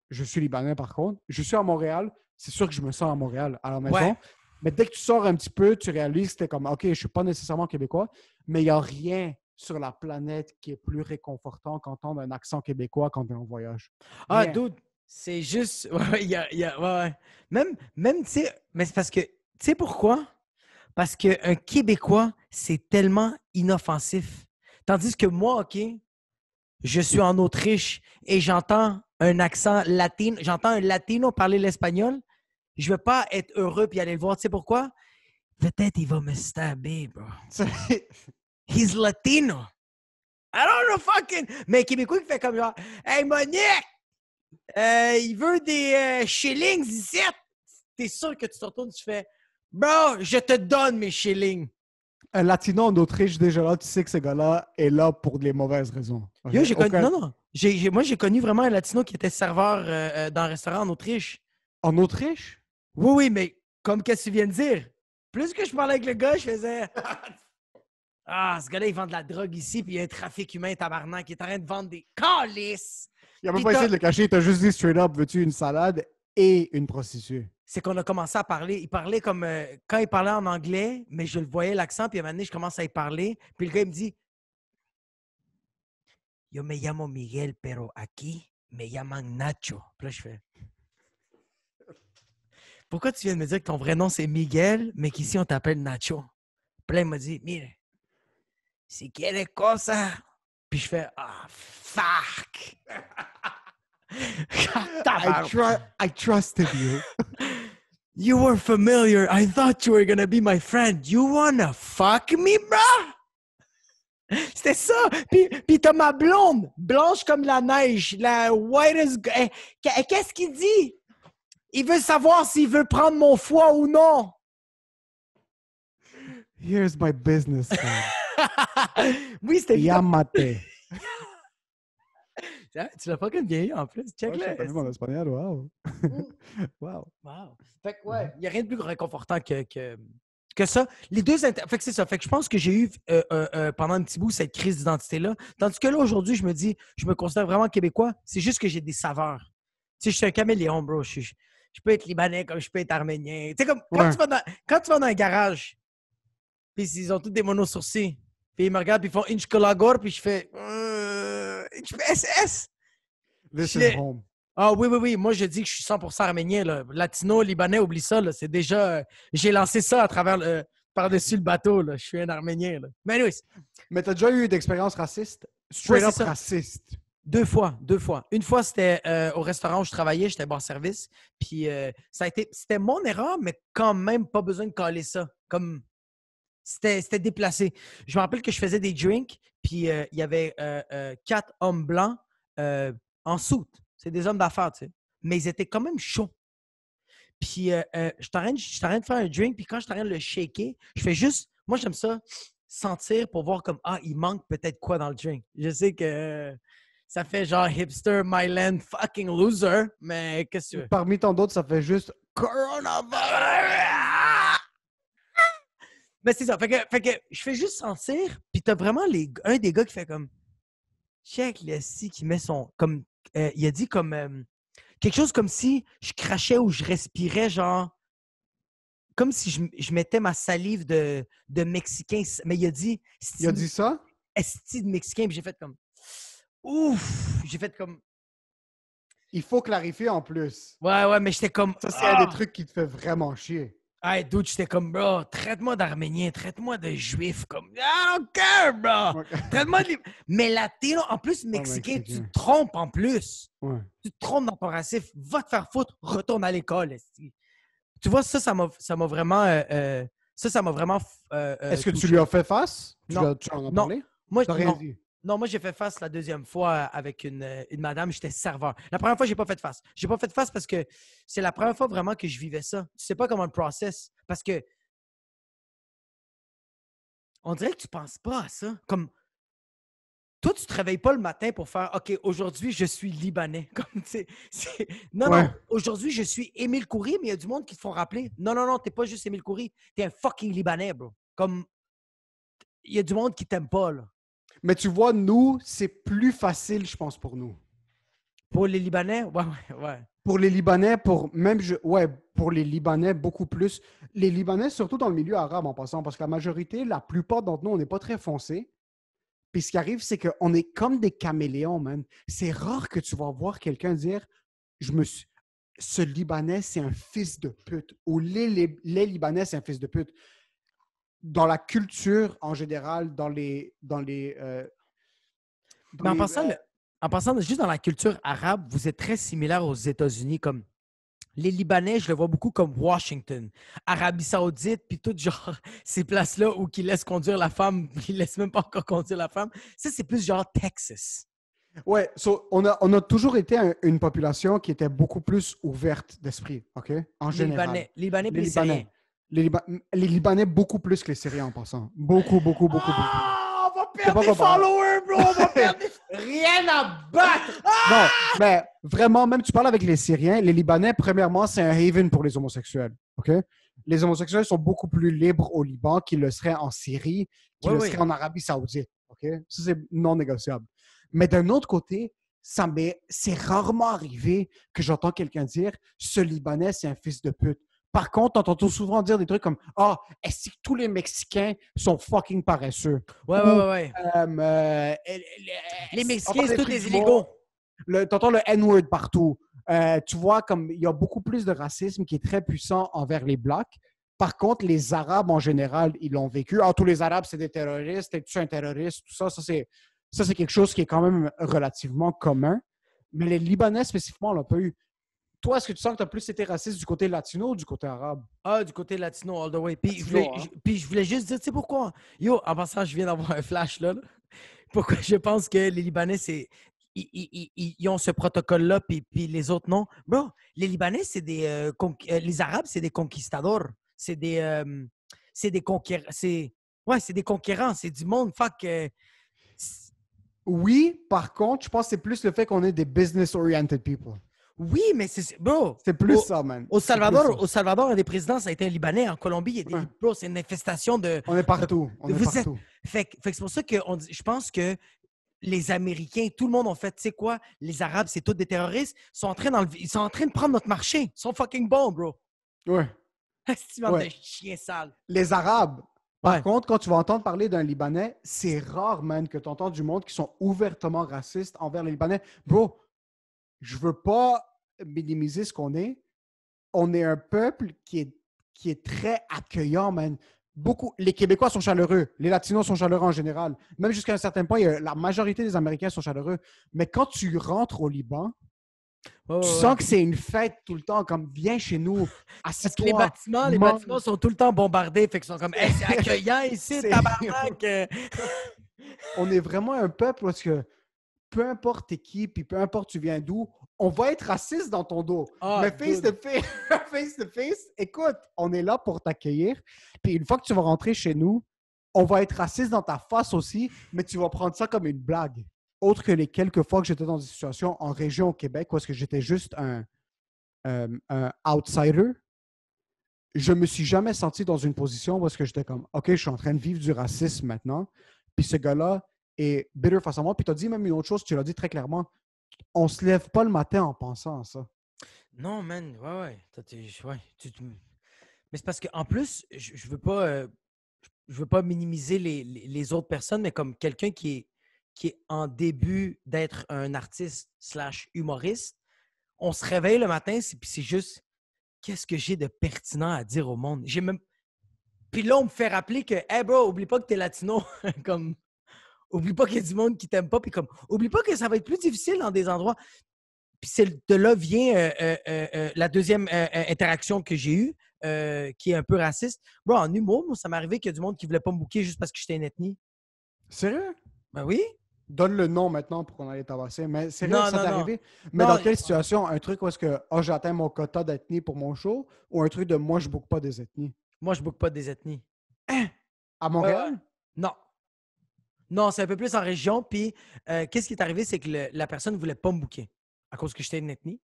Je suis libanais, par contre. Je suis à Montréal. C'est sûr que je me sens à Montréal, à la maison. Ouais. Mais dès que tu sors un petit peu, tu réalises que t'es comme, OK, je suis pas nécessairement québécois, mais il n'y a rien sur la planète qui est plus réconfortant qu'entendre un accent québécois quand tu es en voyage. Ah, Rien. dude, c'est juste... Ouais, ouais. Même tu sais... Mais c'est parce que... Tu sais pourquoi? Parce qu'un Québécois, c'est tellement inoffensif. Tandis que moi, OK, je suis en Autriche et j'entends un accent latino, j'entends un latino parler l'espagnol, je ne vais pas être heureux puis aller le voir. Tu sais pourquoi? Peut-être il va me stabber, bro. He's Latino. I don't know fucking... Mais un Québécois qui fait comme genre, « Hey, Monique! Il veut des shillings ici! » T'es sûr que tu te retournes, tu fais, « Bro, je te donne mes shillings! » Un latino en Autriche, déjà là, tu sais que ce gars-là est là pour les mauvaises raisons. Okay? Yo, j'ai connu... Non. Moi, j'ai connu vraiment un latino qui était serveur dans un restaurant en Autriche. En Autriche? Oui, mais comme qu'est-ce que tu viens de dire, plus que je parlais avec le gars, je faisais « Ah, ce gars-là, il vend de la drogue ici, puis il y a un trafic humain tabarnak qui est en train de vendre des calices! » Il n'a même pas essayé de le cacher, il t'a juste dit straight up, veux-tu une salade et une prostituée? C'est qu'on a commencé à parler. Il parlait comme... quand il parlait en anglais, mais je le voyais l'accent, puis à un moment donné, je commence à y parler, puis le gars, il me dit « Yo me llamo Miguel, pero aquí me llaman Nacho. » Puis là, je fais « Pourquoi tu viens de me dire que ton vrai nom, c'est Miguel, mais qu'ici, on t'appelle Nacho? » Puis là, il m'a dit « Mire, si quieres cosa... » Puis je fais « Ah, fuck! » I trusted you. You were familiar. I thought you were gonna be my friend. You wanna fuck me, bro? C'était ça. Puis t'as ma blonde, blanche comme la neige, la white as... Qu'est-ce qu'il dit? Il veut savoir s'il veut prendre mon foie ou non. Here's my business card. Oui, c'était bien. Yamate. Tu l'as pas comme vieilli en plus. Check Moi, là. je mon espagnol, wow. Wow. Wow. Fait que ouais, il n'y a rien de plus réconfortant que ça. Les deux fait que c'est ça. Fait que je pense que j'ai eu pendant un petit bout cette crise d'identité-là. Tandis que là, aujourd'hui, je me dis, je me considère vraiment québécois. C'est juste que j'ai des saveurs. Tu sais, je suis un caméléon, bro. Je peux être libanais comme je peux être arménien. Tu sais, comme quand, quand tu vas dans un garage, puis ils ont tous des monosourcils, puis ils me regardent, puis ils font Inchkolagor, puis je fais SS. This is home. Ah oui. Moi, je dis que je suis 100% arménien. Là. Latino, libanais, oublie ça. Là. C'est déjà... j'ai lancé ça à travers par-dessus le bateau. Là. Je suis un arménien. Là. Mais anyways. Mais t'as déjà eu d'expériences racistes? Straight up raciste. Deux fois. Une fois, c'était au restaurant où je travaillais. J'étais bar-service. Puis c'était mon erreur, mais quand même pas besoin de caler ça. Comme... C'était déplacé. Je me rappelle que je faisais des drinks, puis il y avait 4 hommes blancs en soute. C'est des hommes d'affaires, tu sais. Mais ils étaient quand même chauds. Puis je t'arrête de faire un drink, puis quand je t'arrête de le shaker, je fais juste... Moi, j'aime ça, sentir pour voir comme, il manque peut-être quoi dans le drink. Je sais que ça fait genre hipster, Myland, fucking loser, mais qu'est-ce que tu veux? Parmi tant d'autres, ça fait juste coronavirus. Mais c'est ça. Fait que je fais juste sentir, puis t'as vraiment un des gars qui fait comme... Check le si qui met son... comme il a dit comme... quelque chose comme si je crachais ou je respirais, genre... Comme si je mettais ma salive de Mexicain. Mais il a dit... Il a dit ça? esti de Mexicain. Puis j'ai fait comme, ouf! J'ai fait comme, Il faut clarifier en plus. ouais, mais j'étais comme, Ça, c'est un des trucs qui te fait vraiment chier. Hey, dude, j'étais comme, bro, traite-moi d'Arménien, traite-moi de Juif, comme, I don't care, bro! Ouais. Traite-moi de... Mais latino, en plus, Mexicain, tu te trompes en plus. Ouais. Tu te trompes dans ton racisme. Va te faire foutre, retourne à l'école, esti. Tu vois, ça m'a vraiment... ça m'a vraiment Est-ce que tu touché. lui as fait face? Non. Tu en as Non. parlé? Moi, T'as rien non. dit? Non, moi, j'ai fait face la deuxième fois avec une madame. J'étais serveur. La première fois, j'ai pas fait face. J'ai pas fait face parce que c'est la première fois vraiment que je vivais ça. Tu sais pas comment le process. Parce que on dirait que tu penses pas à ça. Comme toi, tu te réveilles pas le matin pour faire OK, aujourd'hui, je suis Libanais. Comme, non, Ouais. non, aujourd'hui, je suis Émile Coury, mais il y a du monde qui te font rappeler. Non, t'es pas juste Émile Coury. T'es un fucking Libanais, bro. Comme il y a du monde qui t'aime pas, là. Mais tu vois, nous, c'est plus facile, je pense, pour nous. Pour les Libanais, ouais. Pour les Libanais, pour les Libanais, beaucoup plus. Les Libanais, surtout dans le milieu arabe en passant, parce que la majorité, la plupart d'entre nous, on n'est pas très foncés. Puis ce qui arrive, c'est qu'on est comme des caméléons, man. C'est rare que tu vas voir quelqu'un dire ce Libanais, c'est un fils de pute. Ou les Libanais, c'est un fils de pute. Dans la culture en général, Mais en passant, juste dans la culture arabe, vous êtes très similaire aux États-Unis. Comme les Libanais, je le vois beaucoup comme Washington, Arabie Saoudite, puis tout genre ces places-là où ils laissent conduire la femme, puis ils laissent même pas encore conduire la femme. Ça, c'est plus genre Texas. Ouais, on a toujours été une population qui était beaucoup plus ouverte d'esprit, OK? En général. Les Libanais, puis les Libanais. Syriens. Les Libanais, beaucoup plus que les Syriens en passant. Beaucoup. On va perdre pas des comparable. followers, bro! On va perdre des... Rien à battre! Non, mais vraiment, même tu parles avec les Syriens, les Libanais, premièrement, c'est un haven pour les homosexuels, OK? Les homosexuels sont beaucoup plus libres au Liban qu'ils le seraient en Syrie, qu'ils le seraient en Arabie Saoudite, OK? Ça, c'est non négociable. Mais d'un autre côté, c'est rarement arrivé que j'entends quelqu'un dire « Ce Libanais, c'est un fils de pute ». Par contre, on entend souvent dire des trucs comme « Ah, est-ce que tous les Mexicains sont fucking paresseux? » Ouais. Les Mexicains, c'est tous des illégaux. T'entends le N-word partout. Tu vois, comme il y a beaucoup plus de racisme qui est très puissant envers les Blacks. Par contre, les Arabes, en général, ils l'ont vécu. Ah, tous les Arabes, c'est des terroristes. Es-tu un terroriste? Tout ça, c'est quelque chose qui est quand même relativement commun. Mais les Libanais, spécifiquement, l'ont pas eu. Toi, est-ce que tu sens que tu as plus été raciste du côté latino ou du côté arabe? Ah, du côté latino, all the way. Puis, Latino, je voulais juste dire, tu sais pourquoi? Yo, en passant, je viens d'avoir un flash là. Pourquoi je pense que les Libanais, ils ont ce protocole-là, puis les autres non. Bro, les Libanais, c'est des... les Arabes, c'est des conquistadors. C'est des conquérants. C'est des conquérants. C'est du monde. Fuck. Oui, par contre, je pense que c'est plus le fait qu'on est des business-oriented people. Oui, mais bro. C'est plus ça, man. Au Salvador, un des présidents, ça a été un Libanais. En Colombie, il y a des... Bro, c'est une infestation de... On est partout. Fait que c'est pour ça que je pense que les Américains, tout le monde ont fait, tu sais quoi, les Arabes, c'est tous des terroristes. Ils sont en train de prendre notre marché. Ils sont fucking bons, bro. Ouais. C'est une de chien sale. Les Arabes. Par contre, quand tu vas entendre parler d'un Libanais, c'est rare, man, que tu entends du monde qui sont ouvertement racistes envers les Libanais. Bro, je veux pas minimiser ce qu'on est. On est un peuple qui est très accueillant, man. Les Québécois sont chaleureux. Les Latinos sont chaleureux en général. Même jusqu'à un certain point, la majorité des Américains sont chaleureux. Mais quand tu rentres au Liban, tu sens que c'est une fête tout le temps, comme viens chez nous, assis-toi. Parce que les bâtiments sont tout le temps bombardés, fait qu'ils sont comme hey, c'est accueillant ici, tabarnak! On est vraiment un peuple parce que peu importe t'es qui, puis peu importe tu viens d'où, on va être raciste dans ton dos. Mais face to face, écoute, on est là pour t'accueillir. Puis une fois que tu vas rentrer chez nous, on va être raciste dans ta face aussi, mais tu vas prendre ça comme une blague. Autre que les quelques fois que j'étais dans des situations en région au Québec où est-ce que j'étais juste un outsider, je me suis jamais senti dans une position où est-ce que j'étais comme, OK, je suis en train de vivre du racisme maintenant. Puis ce gars-là est bitter face à moi. Puis tu as dit même une autre chose, tu l'as dit très clairement, on se lève pas le matin en pensant à ça. Non, man, ouais. Mais c'est parce qu'en plus, je veux pas... veux pas minimiser les autres personnes, mais comme quelqu'un qui est en début d'être un artiste / humoriste, on se réveille le matin, puis c'est juste qu'est-ce que j'ai de pertinent à dire au monde? J'ai même. Puis là, on me fait rappeler que, hey bro, oublie pas que t'es latino. Comme, oublie pas qu'il y a du monde qui t'aime pas. Puis comme, oublie pas que ça va être plus difficile dans des endroits. Puis de là vient la deuxième interaction que j'ai eue, qui est un peu raciste. Bro, en humour, moi, ça m'est arrivé qu'il y a du monde qui voulait pas me booker juste parce que j'étais une ethnie. Sérieux? Ben oui. Donne le nom maintenant pour qu'on aille tabasser. Mais sérieux, Non, ça non, t'est non. arrivé? Mais Non, dans quelle situation? Un truc où est-ce que j'ai atteint mon quota d'ethnie pour mon show ou un truc de moi, je boucle pas des ethnies? moi, je booke pas des ethnies. À Ouais, ouais. Montréal? Non. Non, c'est un peu plus en région. Puis, qu'est-ce qui est arrivé, c'est que la personne ne voulait pas me booker à cause que j'étais une ethnie.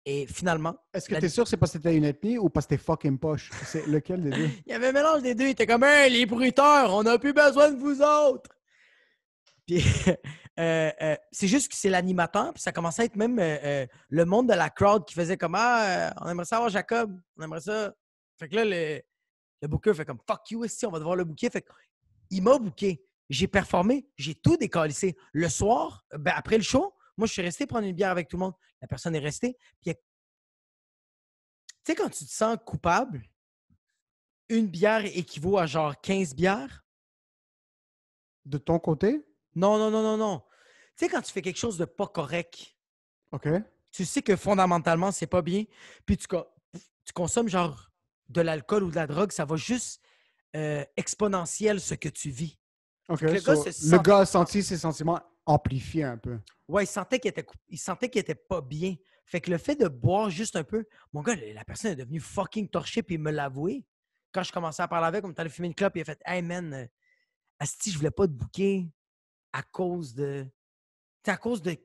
Et finalement, Est-ce que t'es sûr que c'est parce que t'étais une ethnie ou parce que t'es fucking poche? C'est lequel des deux? il y avait un mélange des deux. Il était comme, hey, les bruiteurs, on n'a plus besoin de vous autres. Puis, c'est juste que c'est l'animateur. Puis, ça commençait à être même le monde de la crowd qui faisait comme, on aimerait ça avoir Jacob. On aimerait ça. Fait que là, le booker fait comme, fuck you, ici, on va devoir le booker. Fait qu'il m'a booké. J'ai performé. J'ai tout décalissé. Le soir, après le show, moi, je suis resté prendre une bière avec tout le monde. La personne est restée. Puis, tu sais, quand tu te sens coupable, une bière équivaut à genre 15 bières. De ton côté? Non, non, non, non, non. Tu sais, quand tu fais quelque chose de pas correct, OK. tu sais que fondamentalement, c'est pas bien, puis tu consommes genre de l'alcool ou de la drogue, ça va juste exponentiel ce que tu vis. OK. Le gars se Le gars a senti ses sentiments amplifiés un peu. Ouais, il sentait qu'il était pas bien. Fait que le fait de boire juste un peu, mon gars, la personne est devenue fucking torchée puis il me l'a avoué. Quand je commençais à parler avec, on est allé fumer une clope, il a fait « Hey man, asti, je voulais pas te booker à cause de... » C'est à cause de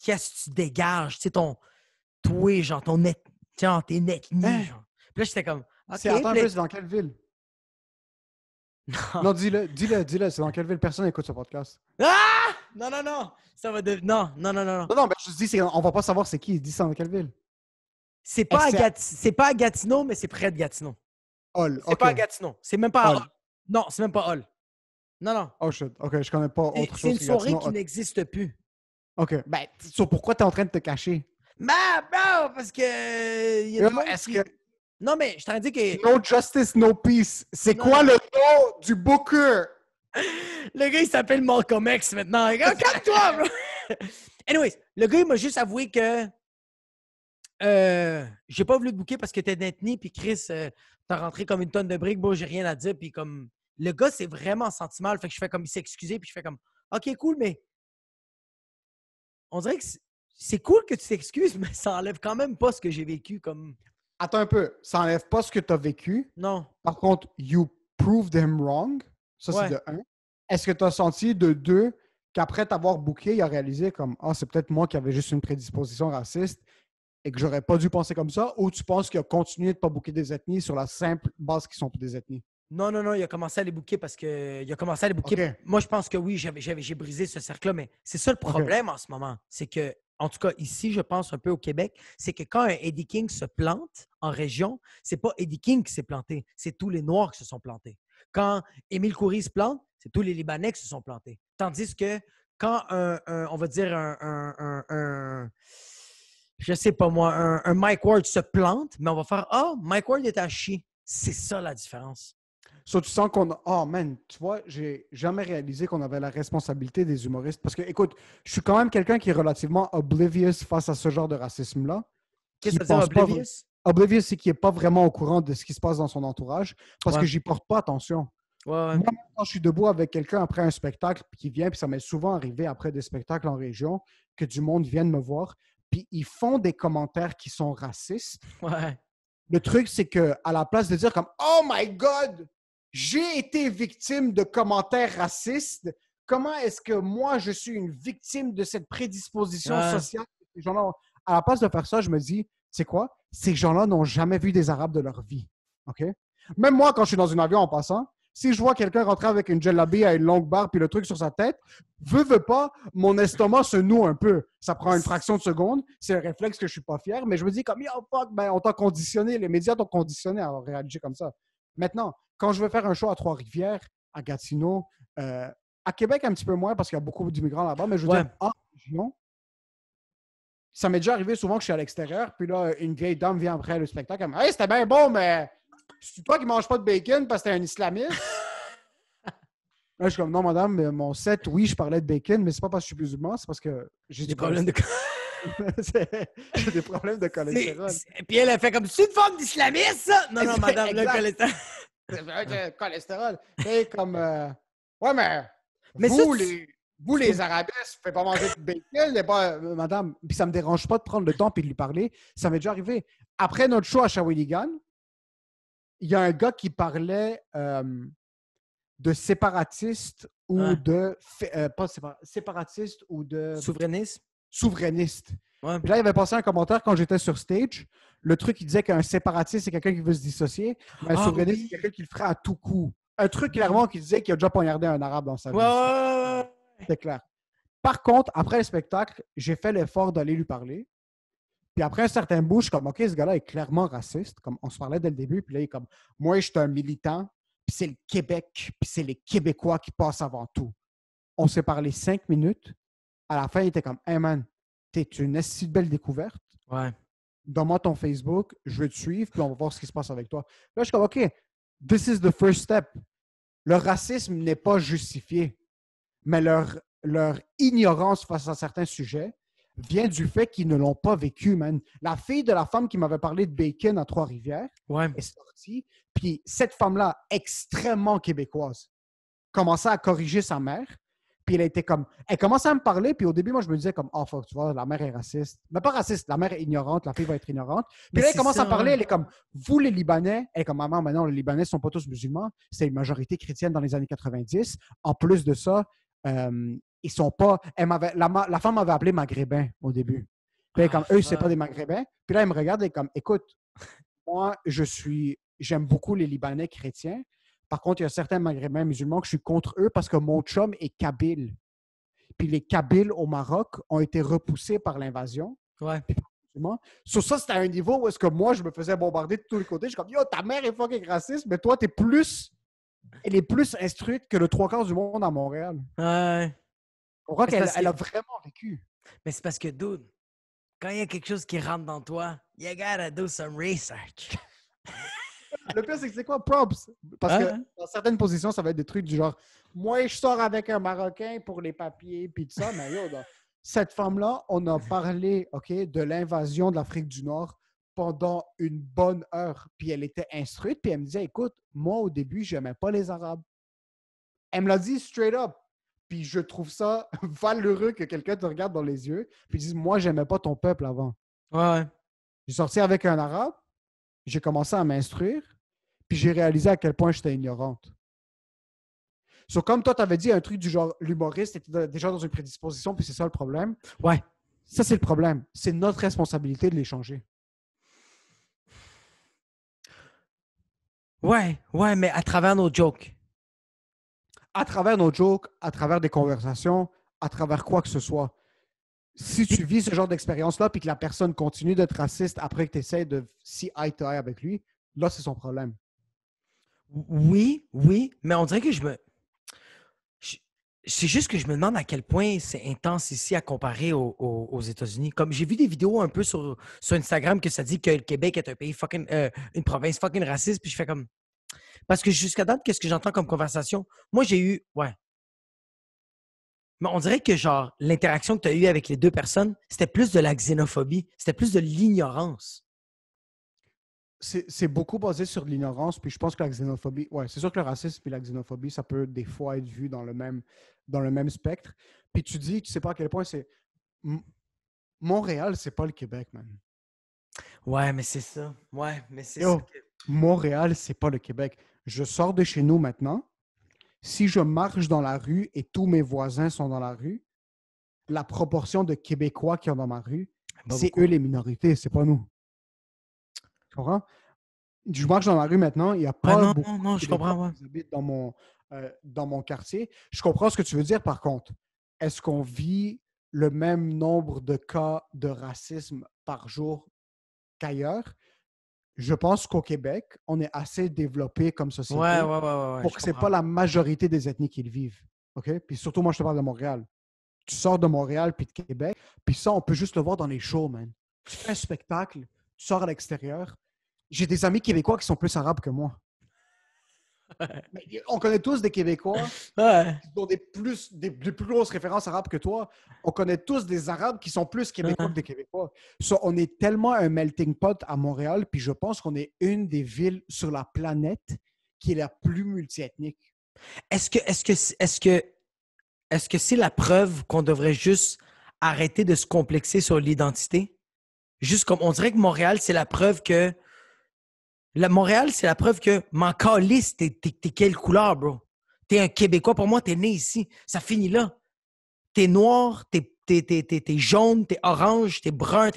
qu'est-ce que tu dégages, tu sais, toi, genre, t'es ethnie, Hein? genre. Puis là, j'étais comme, OK. Attends un Puis peu, là- c'est dans quelle ville? non. Non, dis-le. C'est dans quelle ville? Personne n'écoute ce podcast. Ah! Non, non, non. Ça va devenir. Non, non, non, non, non. Non, non, mais je te dis, on va pas savoir c'est qui. Dis ça dans quelle ville? C'est pas, Est-ce que c'est pas à Gatineau, mais c'est près de Gatineau. Hall. C'est OK. pas à Gatineau. C'est même pas à Hall. Hall. Non, c'est même pas Hall. Non, non. Oh shit. OK, je connais pas autre C'est chose une que soirée Gatineau. qui n'existe plus. OK. Ben, pourquoi t'es en train de te cacher? Mais, bro, parce que. Il y a du monde Est-ce qui- que Non, mais je t'en dis que. No Justice, No Peace, c'est Non, quoi non. le nom du booker? Le gars, il s'appelle Malcolm X maintenant. Calme-toi, bro! Anyways, le gars, il m'a juste avoué que j'ai pas voulu te booker parce que t'es d'ethnie, puis Chris, t'as rentré comme une tonne de briques, bon, j'ai rien à dire, puis comme... Le gars, c'est vraiment senti mal, fait que je fais comme, il s'est excusé, puis je fais comme, OK, cool, mais on dirait que c'est cool que tu t'excuses, mais ça enlève quand même pas ce que j'ai vécu, comme... Attends un peu, ça enlève pas ce que t'as vécu. Non. Par contre, you proved him wrong. Ça, Ouais. c'est de un. Est-ce que t'as senti de deux qu'après t'avoir booké, il a réalisé comme « Ah, c'est peut-être moi qui avais juste une prédisposition raciste et que j'aurais pas dû penser comme ça » ou tu penses qu'il a continué de pas booker des ethnies sur la simple base qu'ils sont des ethnies? Non, non, non, il a commencé à les booker parce que... Il a commencé à les booker. OK. Moi, je pense que oui, j'ai brisé ce cercle-là, mais c'est ça le problème en ce moment. C'est que, en tout cas, ici, je pense un peu au Québec, c'est que quand un Eddie King se plante en région, c'est pas Eddie King qui s'est planté, c'est tous les Noirs qui se sont plantés. Quand Émile Coury se plante, c'est tous les Libanais qui se sont plantés. Tandis que quand on va dire je sais pas moi, un Mike Ward se plante, mais on va faire « Ah, Mike Ward est à chier ». C'est ça la différence. So, tu sens qu'on a... Oh man, tu vois, j'ai jamais réalisé qu'on avait la responsabilité des humoristes. Parce que, écoute, je suis quand même quelqu'un qui est relativement oblivious face à ce genre de racisme-là. Qu'est-ce Qui que ça veut dire, pense pas- oblivious? Oblivious, c'est qu'il n'est pas vraiment au courant de ce qui se passe dans son entourage parce Ouais. que j'y porte pas attention. Ouais, ouais. Moi, quand je suis debout avec quelqu'un après un spectacle puis qui vient, puis ça m'est souvent arrivé après des spectacles en région, que du monde vienne me voir, puis ils font des commentaires qui sont racistes. Ouais. Le truc, c'est que à la place de dire comme « Oh my God! J'ai été victime de commentaires racistes. Comment est-ce que moi, je suis une victime de cette prédisposition Ouais. sociale? » Ces gens-là ont- À la place de faire ça, je me dis, c'est quoi? Ces gens-là n'ont jamais vu des Arabes de leur vie. OK? Même moi, quand je suis dans un avion en passant, si je vois quelqu'un rentrer avec une djellabie à une longue barre puis le truc sur sa tête, veux pas, mon estomac se noue un peu. Ça prend une fraction de seconde. C'est un réflexe que je suis pas fier, mais je me dis comme, yo, fuck, ben, on t'a conditionné, les médias t'ont conditionné à réagir comme ça. Maintenant, quand je veux faire un show à Trois-Rivières, à Gatineau. À Québec, un petit peu moins parce qu'il y a beaucoup d'immigrants là-bas, mais je veux Ouais. dire, en région, ça m'est déjà arrivé souvent que je suis à l'extérieur, puis là, une vieille dame vient après le spectacle, elle me dit « Hey, c'était bien bon, mais c'est toi qui ne manges pas de bacon parce que t'es un islamiste? » Là, je suis comme « Non, madame, mais mon set, oui, je parlais de bacon, mais c'est pas parce que je suis musulman, c'est parce que j'ai Des du problèmes de... j'ai des problèmes de cholestérol. » Puis elle a fait comme, c'est une forme d'islamiste, ça? Non, non, madame, le Exact. cholestérol. Le cholestérol. C'est comme ouais, mais Mais vous, ça, les arabesques, vous ne pouvez pas manger de bacon, n'est pas, madame. Puis ça ne me dérange pas de prendre le temps et de lui parler. Ça m'est déjà arrivé. Après notre show à Shawinigan, il y a un gars qui parlait de séparatistes ou Ouais. de pas séparatistes ou de Souverainiste? souverainistes. Ouais. Puis là, il avait passé un commentaire quand j'étais sur stage. Le truc, il disait qu'un séparatiste, c'est quelqu'un qui veut se dissocier, mais un souverainiste, oui. c'est quelqu'un qui le ferait à tout coup. Un truc clairement qui disait qu'il a déjà poignardé un arabe dans sa vie. Ouais. C'est clair. Par contre, après le spectacle, j'ai fait l'effort d'aller lui parler. Puis après un certain bout, je suis comme, OK, ce gars-là est clairement raciste. Comme on se parlait dès le début. Puis là, il est comme, moi, je suis un militant, puis c'est le Québec, puis c'est les Québécois qui passent avant tout. On s'est parlé 5 minutes. À la fin, il était comme, hey man, t'es une si belle découverte. Ouais. Donne-moi ton Facebook, je vais te suivre, puis on va voir ce qui se passe avec toi. Là, je suis comme, OK, this is the first step. Le racisme n'est pas justifié, mais leur ignorance face à certains sujets vient du fait qu'ils ne l'ont pas vécu, man. La fille de la femme qui m'avait parlé de bacon à Trois-Rivières Ouais. est sortie, puis cette femme-là, extrêmement québécoise, commençait à corriger sa mère. Puis elle commençait à me parler, puis au début, moi, je me disais comme, oh fuck, tu vois, la mère est raciste. Mais pas raciste, la mère est ignorante, la fille va être ignorante. Puis Mais là, elle c'est commence ça, à me parler, ouais. elle est comme, vous les Libanais, elle est comme, maman, maintenant, les Libanais ne sont pas tous musulmans, c'est une majorité chrétienne dans les années 90. En plus de ça, ils sont pas, la femme m'avait appelé maghrébin au début. Puis elle est comme, eux, c'est pas des maghrébins. Puis là, elle me regarde et est comme, écoute, moi, j'aime beaucoup les Libanais chrétiens. Par contre, il y a certains Maghrébins musulmans que je suis contre eux parce que mon chum est kabyle. Puis les Kabyles au Maroc ont été repoussés par l'invasion. Ouais. Sur ça, c'était à un niveau où est-ce que moi, je me faisais bombarder de tous les côtés. Je suis comme, yo, ta mère est fucking raciste, mais toi, elle est plus instruite que le trois quarts du monde à Montréal. Ouais. On voit Mais c'est qu'elle parce elle que- a vraiment vécu. Mais c'est parce que, dude, quand il y a quelque chose qui rentre dans toi, you gotta do some research. Le pire, c'est que c'est quoi, props? Parce que dans certaines positions, ça va être des trucs du genre, moi, je sors avec un Marocain pour les papiers, puis tout ça, mais yo, cette femme-là, on a parlé, OK, de l'invasion de l'Afrique du Nord pendant une bonne heure, puis elle était instruite, puis elle me disait, écoute, moi, au début, je n'aimais pas les Arabes. Elle me l'a dit straight up. Puis je trouve ça valeureux que quelqu'un te regarde dans les yeux, puis dise, moi, j'aimais pas ton peuple avant. Ouais. J'ai sorti avec un Arabe, j'ai commencé à m'instruire, puis j'ai réalisé à quel point j'étais ignorante. So, comme toi, tu avais dit un truc du genre, l'humoriste était déjà dans une prédisposition, puis c'est ça le problème. Ouais. Ça, c'est le problème. C'est notre responsabilité de les changer. Ouais, mais à travers nos jokes. À travers nos jokes, à travers des conversations, à travers quoi que ce soit. Si tu vis ce genre d'expérience-là, puis que la personne continue d'être raciste après que tu essaies de si eye to eye avec lui, là, c'est son problème. Oui, mais on dirait que c'est juste que je me demande à quel point c'est intense ici à comparer aux États-Unis. Comme j'ai vu des vidéos un peu sur Instagram que ça dit que le Québec est un pays fucking, une province fucking raciste, puis je fais comme... Parce que jusqu'à date, qu'est-ce que j'entends comme conversation? Moi, j'ai eu... Ouais. Mais on dirait que genre, l'interaction que tu as eue avec les deux personnes, c'était plus de la xénophobie, c'était plus de l'ignorance. C'est beaucoup basé sur de l'ignorance, puis je pense que la xénophobie, ouais, c'est sûr que le racisme et la xénophobie, ça peut des fois être vu dans le même spectre. Puis tu dis, tu sais pas à quel point c'est... Montréal, c'est pas le Québec, man. Ouais, mais c'est ça. Ouais, mais c'est Yo, ça. Montréal, c'est pas le Québec. Je sors de chez nous maintenant. Si je marche dans la rue et tous mes voisins sont dans la rue, la proportion de Québécois qui sont dans ma rue, c'est eux les minorités, c'est pas nous. Tu comprends? Je marche dans la rue maintenant, il n'y a pas beaucoup non, de je comprends, ouais. qui habitent dans mon quartier. Je comprends ce que tu veux dire, par contre. Est-ce qu'on vit le même nombre de cas de racisme par jour qu'ailleurs? je pense qu'au Québec, on est assez développé comme société Ouais, pour je que c'est comprends. pas la majorité des ethnies qui le vivent. OK? Puis surtout, moi, je te parle de Montréal. Tu sors de Montréal puis de Québec, puis ça, on peut juste le voir dans les shows, man. Tu fais un spectacle, tu sors à l'extérieur. J'ai des amis québécois qui sont plus arabes que moi. Mais on connaît tous des Québécois Ouais. qui ont des plus grosses références arabes que toi. On connaît tous des Arabes qui sont plus Québécois que des Québécois. So, on est tellement un melting pot à Montréal, puis je pense qu'on est une des villes sur la planète qui est la plus multiethnique. Est-ce que c'est la preuve qu'on devrait juste arrêter de se complexer sur l'identité? Juste comme on dirait que Montréal, c'est la preuve que. Montréal, c'est la preuve que m'en calisse, t'es quelle couleur, bro? T'es un Québécois, pour moi, t'es né ici. Ça finit là. T'es noir, t'es jaune, t'es orange, t'es brun.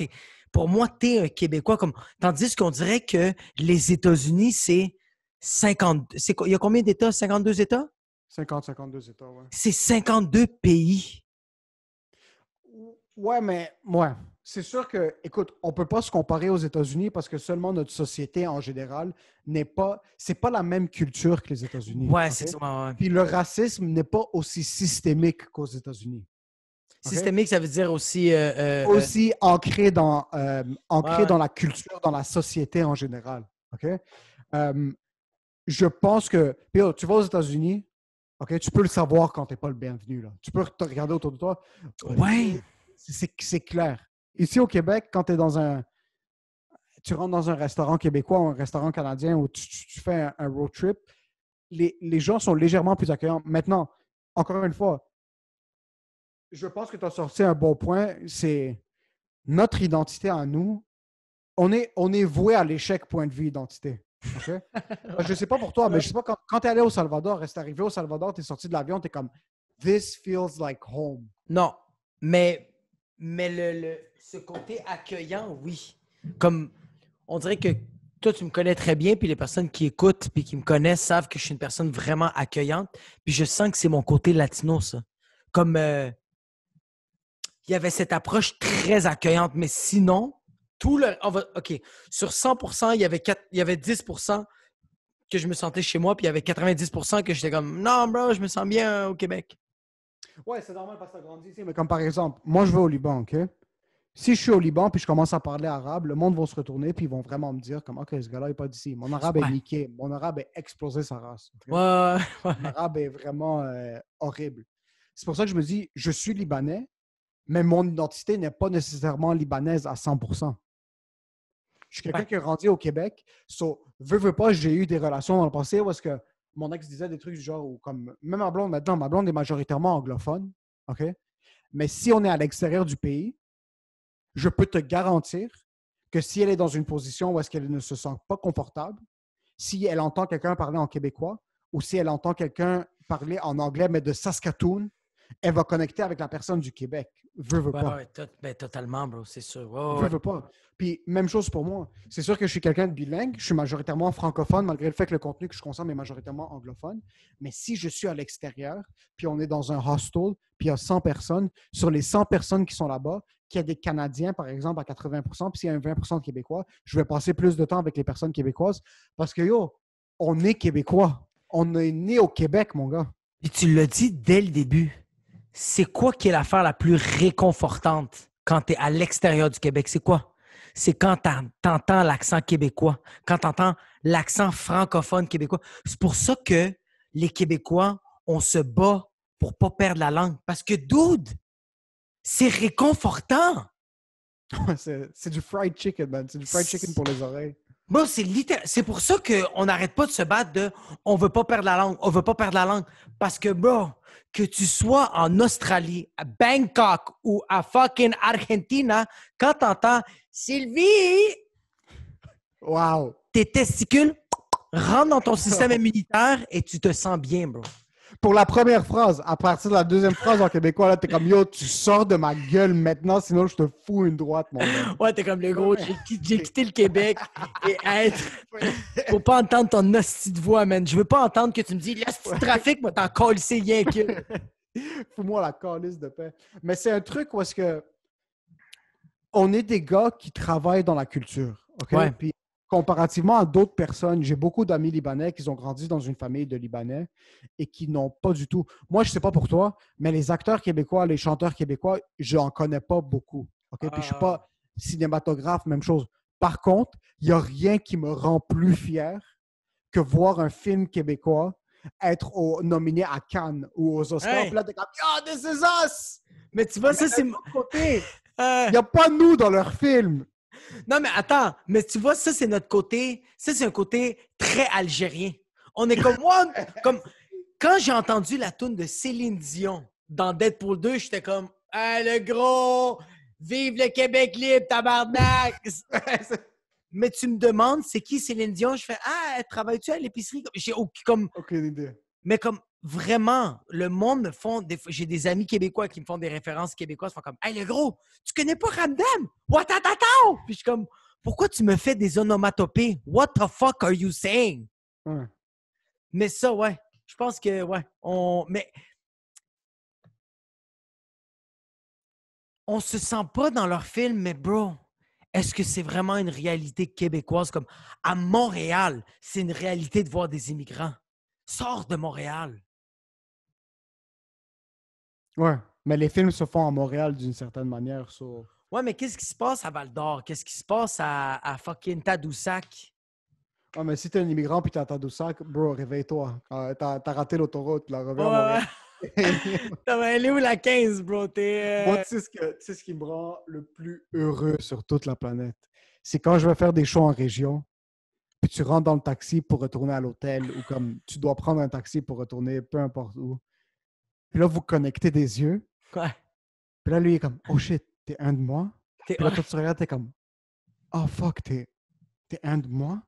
Pour moi, t'es un Québécois. Tandis qu'on dirait que les États-Unis, c'est 50. Il y a combien d'États? 52 États? 50-52 États, ouais. C'est 52 pays. Ouais, mais ouais. C'est sûr que, écoute, on ne peut pas se comparer aux États-Unis parce que seulement notre société en général c'est pas la même culture que les États-Unis. Ouais, OK? c'est ça. Ouais. Puis le racisme n'est pas aussi systémique qu'aux États-Unis. OK? Systémique, ça veut dire aussi. Aussi ancré Ouais. dans la culture, dans la société en général. OK? Je pense que, puis, tu vas aux États-Unis, OK, tu peux le savoir quand tu n'es pas le bienvenu. Là. Tu peux te regarder autour de toi. Ouais. C'est clair. Ici au Québec, quand tu rentres dans un restaurant québécois ou un restaurant canadien où tu fais un road trip, les gens sont légèrement plus accueillants. Maintenant, encore une fois, je pense que tu as sorti un bon point, c'est notre identité à nous. On est voué à l'échec point de vue identité. OK? Je ne sais pas pour toi, mais je sais pas, quand tu es allé au Salvador, reste arrivé au Salvador, tu es sorti de l'avion, tu es comme This feels like home. Non, mais ce côté accueillant, oui. Comme on dirait que toi, tu me connais très bien, puis les personnes qui écoutent puis qui me connaissent savent que je suis une personne vraiment accueillante. Puis je sens que c'est mon côté latino, ça. Comme il y avait cette approche très accueillante, mais sinon, OK, sur 100%, il y avait 10% que je me sentais chez moi, puis il y avait 90% que j'étais comme non, bro, je me sens bien au Québec. Ouais, c'est normal parce que tu as grandi ici, mais comme par exemple, moi je vais au Liban, OK? Si je suis au Liban puis je commence à parler arabe, le monde va se retourner puis ils vont vraiment me dire comme OK, ce gars-là n'est pas d'ici. Mon arabe est Ouais. niqué. Mon arabe est explosé sa race. OK? Ouais. Mon arabe est vraiment horrible. C'est pour ça que je me dis, je suis libanais, mais mon identité n'est pas nécessairement libanaise à 100%. Je suis quelqu'un qui est grandi au Québec. Veux pas, j'ai eu des relations dans le passé où est-ce que mon ex disait des trucs du genre, ou comme, même ma blonde maintenant, ma blonde est majoritairement anglophone, OK? Mais si on est à l'extérieur du pays, je peux te garantir que si elle est dans une position où est-ce qu'elle ne se sent pas confortable, si elle entend quelqu'un parler en québécois ou si elle entend quelqu'un parler en anglais, mais de Saskatoon, elle va connecter avec la personne du Québec. Veux pas. Ouais, totalement, bro, c'est sûr. Veux pas. Puis, même chose pour moi. C'est sûr que je suis quelqu'un de bilingue. Je suis majoritairement francophone, malgré le fait que le contenu que je consomme est majoritairement anglophone. Mais si je suis à l'extérieur, puis on est dans un hostel, puis il y a 100 personnes, sur les 100 personnes qui sont là-bas, qu'il y a des Canadiens, par exemple, à 80%, puis s'il y a un 20% de Québécois, je vais passer plus de temps avec les personnes québécoises parce que, on est Québécois. On est né au Québec, mon gars. Et tu l'as dit dès le début. C'est quoi qui est l'affaire la plus réconfortante quand tu es à l'extérieur du Québec? C'est quoi? C'est quand tu entends l'accent québécois, quand tu entends l'accent francophone québécois. C'est pour ça que les Québécois, on se bat pour pas perdre la langue. Parce que, dude, c'est réconfortant. C'est du fried chicken, man. C'est du fried chicken pour les oreilles. Bon, c'est pour ça qu'on n'arrête pas de se battre de on veut pas perdre la langue, on veut pas perdre la langue. Parce que, bro, que tu sois en Australie, à Bangkok ou à fucking Argentina, quand t'entends Sylvie, Wow! tes testicules rentrent dans ton système immunitaire et tu te sens bien, bro. Pour la première phrase, à partir de la deuxième phrase en québécois, là, t'es comme yo, tu sors de ma gueule maintenant, sinon je te fous une droite, mon gars. Ouais, t'es comme le gros, j'ai quitté le Québec et faut pas entendre ton hostie de voix, man. Je veux pas entendre que tu me dis, l'hostie de trafic, moi, t'en colissé rien que. Fous-moi la calice de paix. Mais c'est un truc où est-ce que on est des gars qui travaillent dans la culture, OK? Ouais. Puis comparativement à d'autres personnes, j'ai beaucoup d'amis libanais qui ont grandi dans une famille de Libanais et qui n'ont pas du tout. Moi, je ne sais pas pour toi, mais les acteurs québécois, les chanteurs québécois, je n'en connais pas beaucoup. OK? Puis je ne suis Ah. pas cinématographe, même chose. Par contre, il n'y a rien qui me rend plus fier que voir un film québécois être nominé à Cannes ou aux Oscars. Hey. Puis là, t'es comme, Yo, this is us! Mais tu vois, ça, c'est... De l'autre côté, Euh, il n'y a pas nous dans leur film. Non, mais attends. Mais tu vois, ça, c'est notre côté... Ça, c'est un côté très algérien. On est comme... comme... Quand j'ai entendu la toune de Céline Dion dans Deadpool 2, j'étais comme « Ah, le gros! Vive le Québec libre, tabarnak! » Mais tu me demandes, c'est qui Céline Dion? Je fais « Ah, travailles-tu à l'épicerie? » J'ai comme... Aucune idée. Mais comme vraiment, le monde me font... J'ai des amis québécois qui me font des références québécoises. Ils font comme « Hey, le gros, tu connais pas Ramdam? Watatata! » Puis je suis comme « Pourquoi tu me fais des onomatopées? What the fuck are you saying? » Ouais. Mais ça, ouais. Je pense que, ouais. Mais on se sent pas dans leur film, mais bro, est-ce que c'est vraiment une réalité québécoise? Comme à Montréal, c'est une réalité de voir des immigrants. Sors de Montréal. Ouais. Mais les films se font à Montréal d'une certaine manière. So... Ouais, mais qu'est-ce qui se passe à Val-d'Or? Qu'est-ce qui se passe à fucking Tadoussac? Ouais, mais si t'es un immigrant puis t'es à Tadoussac, bro, réveille-toi. T'as raté l'autoroute, là, reviens à Ouais, Montréal. elle est où la 15, bro? Moi, tu sais ce qui me rend le plus heureux sur toute la planète? C'est quand je vais faire des shows en région, puis tu rentres dans le taxi pour retourner à l'hôtel ou comme tu dois prendre un taxi pour retourner peu importe où. Puis là, vous connectez des yeux. Ouais. Puis là, lui, il est comme « Oh shit, t'es un de moi? » T'es- Puis là, toi, tu regardes, t'es comme « Oh fuck, t'es un de moi? »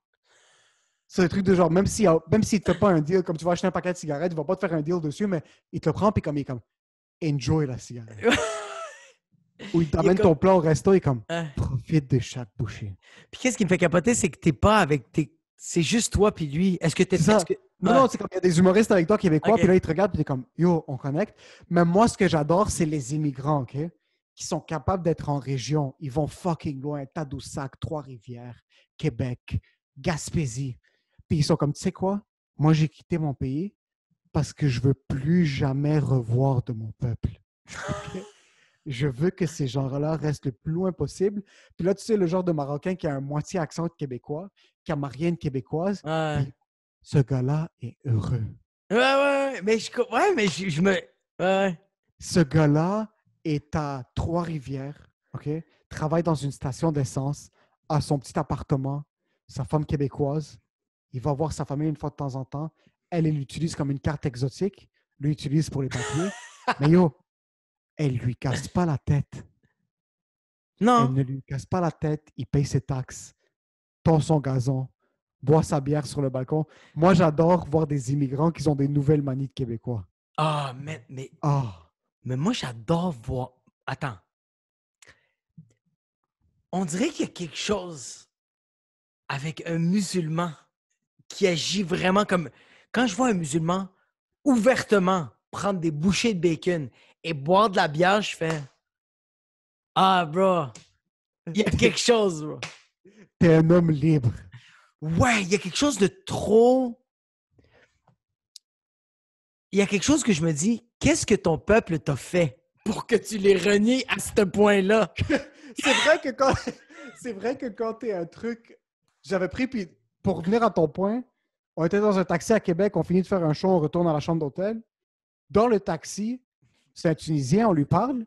C'est un truc de genre, même s'il ne te fait pas un deal, comme tu vas acheter un paquet de cigarettes, il va pas te faire un deal dessus, mais il te le prend, puis comme il est comme enjoy la cigarette. Ou il t'amène ton plat au resto, il est comme Hein? profite de chaque bouchée. Puis qu'est-ce qui me fait capoter, c'est que t'es pas avec c'est juste toi puis lui. Est-ce que t'es... C'est ça. est-ce que- Non, Ouais. non, c'est comme il y a des humoristes avec toi québécois, Ok. puis là, ils te regardent, puis t'es comme yo, on connecte. Mais moi, ce que j'adore, c'est les immigrants, OK? Qui sont capables d'être en région. Ils vont fucking loin, Tadoussac, Trois-Rivières, Québec, Gaspésie. Puis ils sont comme, tu sais quoi? Moi, j'ai quitté mon pays parce que je veux plus jamais revoir de mon peuple. OK? Je veux que ces gens-là restent le plus loin possible. Puis là, tu sais, le genre de Marocain qui a un moitié accent québécois, qui a marié une québécoise, Ouais. puis ce gars-là est heureux. Ouais, mais je me... Ouais. Ce gars-là est à Trois-Rivières, OK? Travaille dans une station d'essence, a son petit appartement, sa femme québécoise. Il va voir sa famille une fois de temps en temps. Elle l'utilise comme une carte exotique. Lui l'utilise pour les papiers. Mais yo, elle lui casse pas la tête. Elle Non. ne lui casse pas la tête. Il paye ses taxes, tond son gazon, boit sa bière sur le balcon. Moi, j'adore voir des immigrants qui ont des nouvelles manies de Québécois. Ah, Ah! mais moi, j'adore voir... Attends. On dirait qu'il y a quelque chose avec un musulman qui agit vraiment comme... Quand je vois un musulman ouvertement prendre des bouchées de bacon et boire de la bière, je fais... Ah, bro, il y a quelque chose, bro. T'es un homme libre. Ouais, il y a quelque chose de trop... Il y a quelque chose que je me dis, qu'est-ce que ton peuple t'a fait pour que tu les renies à ce point-là? C'est vrai que quand t'es un truc... J'avais pris, puis pour revenir à ton point, on était dans un taxi à Québec, on finit de faire un show, on retourne à la chambre d'hôtel. Dans le taxi, c'est un Tunisien, on lui parle.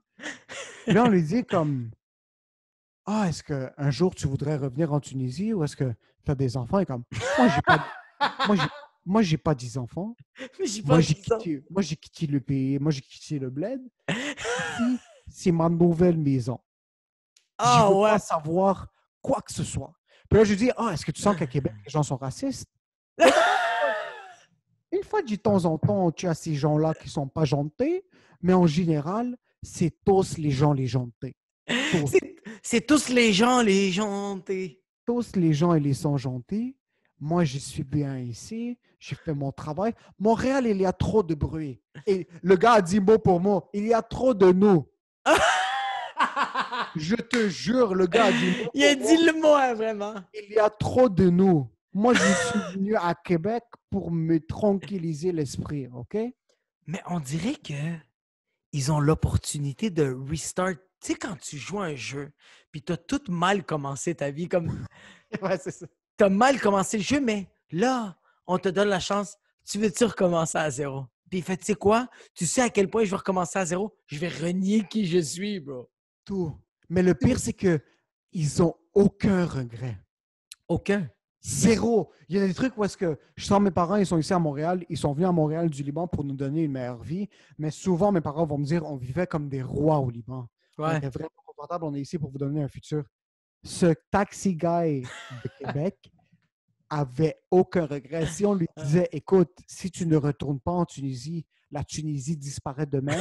Puis là, on lui dit comme... Ah, est-ce qu'un jour tu voudrais revenir en Tunisie ou est-ce que tu as des enfants? Et comme, moi, j'ai pas 10 enfants. Mais j'y pense qu'ils sont... Moi, j'ai quitté le pays. Moi, j'ai quitté le bled. Ici, c'est ma nouvelle maison. Je Ah veux ouais. pas savoir quoi que ce soit. Puis là, je lui dis, est-ce que tu sens qu'à Québec, les gens sont racistes? Une fois de temps en temps, tu as ces gens-là qui sont pas gentils, mais en général, c'est tous les gens les gentils. Tous. C'est tous les gens, t'es... Tous les gens, ils sont gentils. Moi, je suis bien ici. J'ai fait mon travail. Montréal, il y a trop de bruit. Et le gars a dit mot pour mot, il y a trop de nous. Je te jure, le gars a dit Il a dit le mot, hein, vraiment. il y a trop de nous. Moi, je suis venu à Québec pour me tranquilliser l'esprit, OK? Mais on dirait que ils ont l'opportunité de restart. Tu sais, quand tu joues à un jeu, puis t'as tout mal commencé ta vie, comme Ouais, c'est ça. t'as mal commencé le jeu, mais là, on te donne la chance. Tu veux-tu recommencer à zéro? Puis il fait, tu sais quoi? Tu sais à quel point je vais recommencer à zéro? Je vais renier qui je suis, bro. Tout. Mais le pire, c'est que ils ont aucun regret. Aucun. Zéro. Il y a des trucs où est-ce que je sens mes parents, ils sont ici à Montréal, ils sont venus à Montréal du Liban pour nous donner une meilleure vie. Mais souvent, mes parents vont me dire, on vivait comme des rois au Liban. On Ouais. était vraiment confortable, on est ici pour vous donner un futur. Ce taxi guy de Québec avait aucun regret. Si on lui disait, écoute, si tu ne retournes pas en Tunisie, la Tunisie disparaît demain,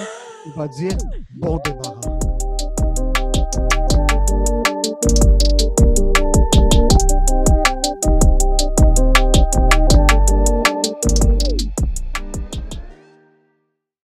il va dire, bon débarras.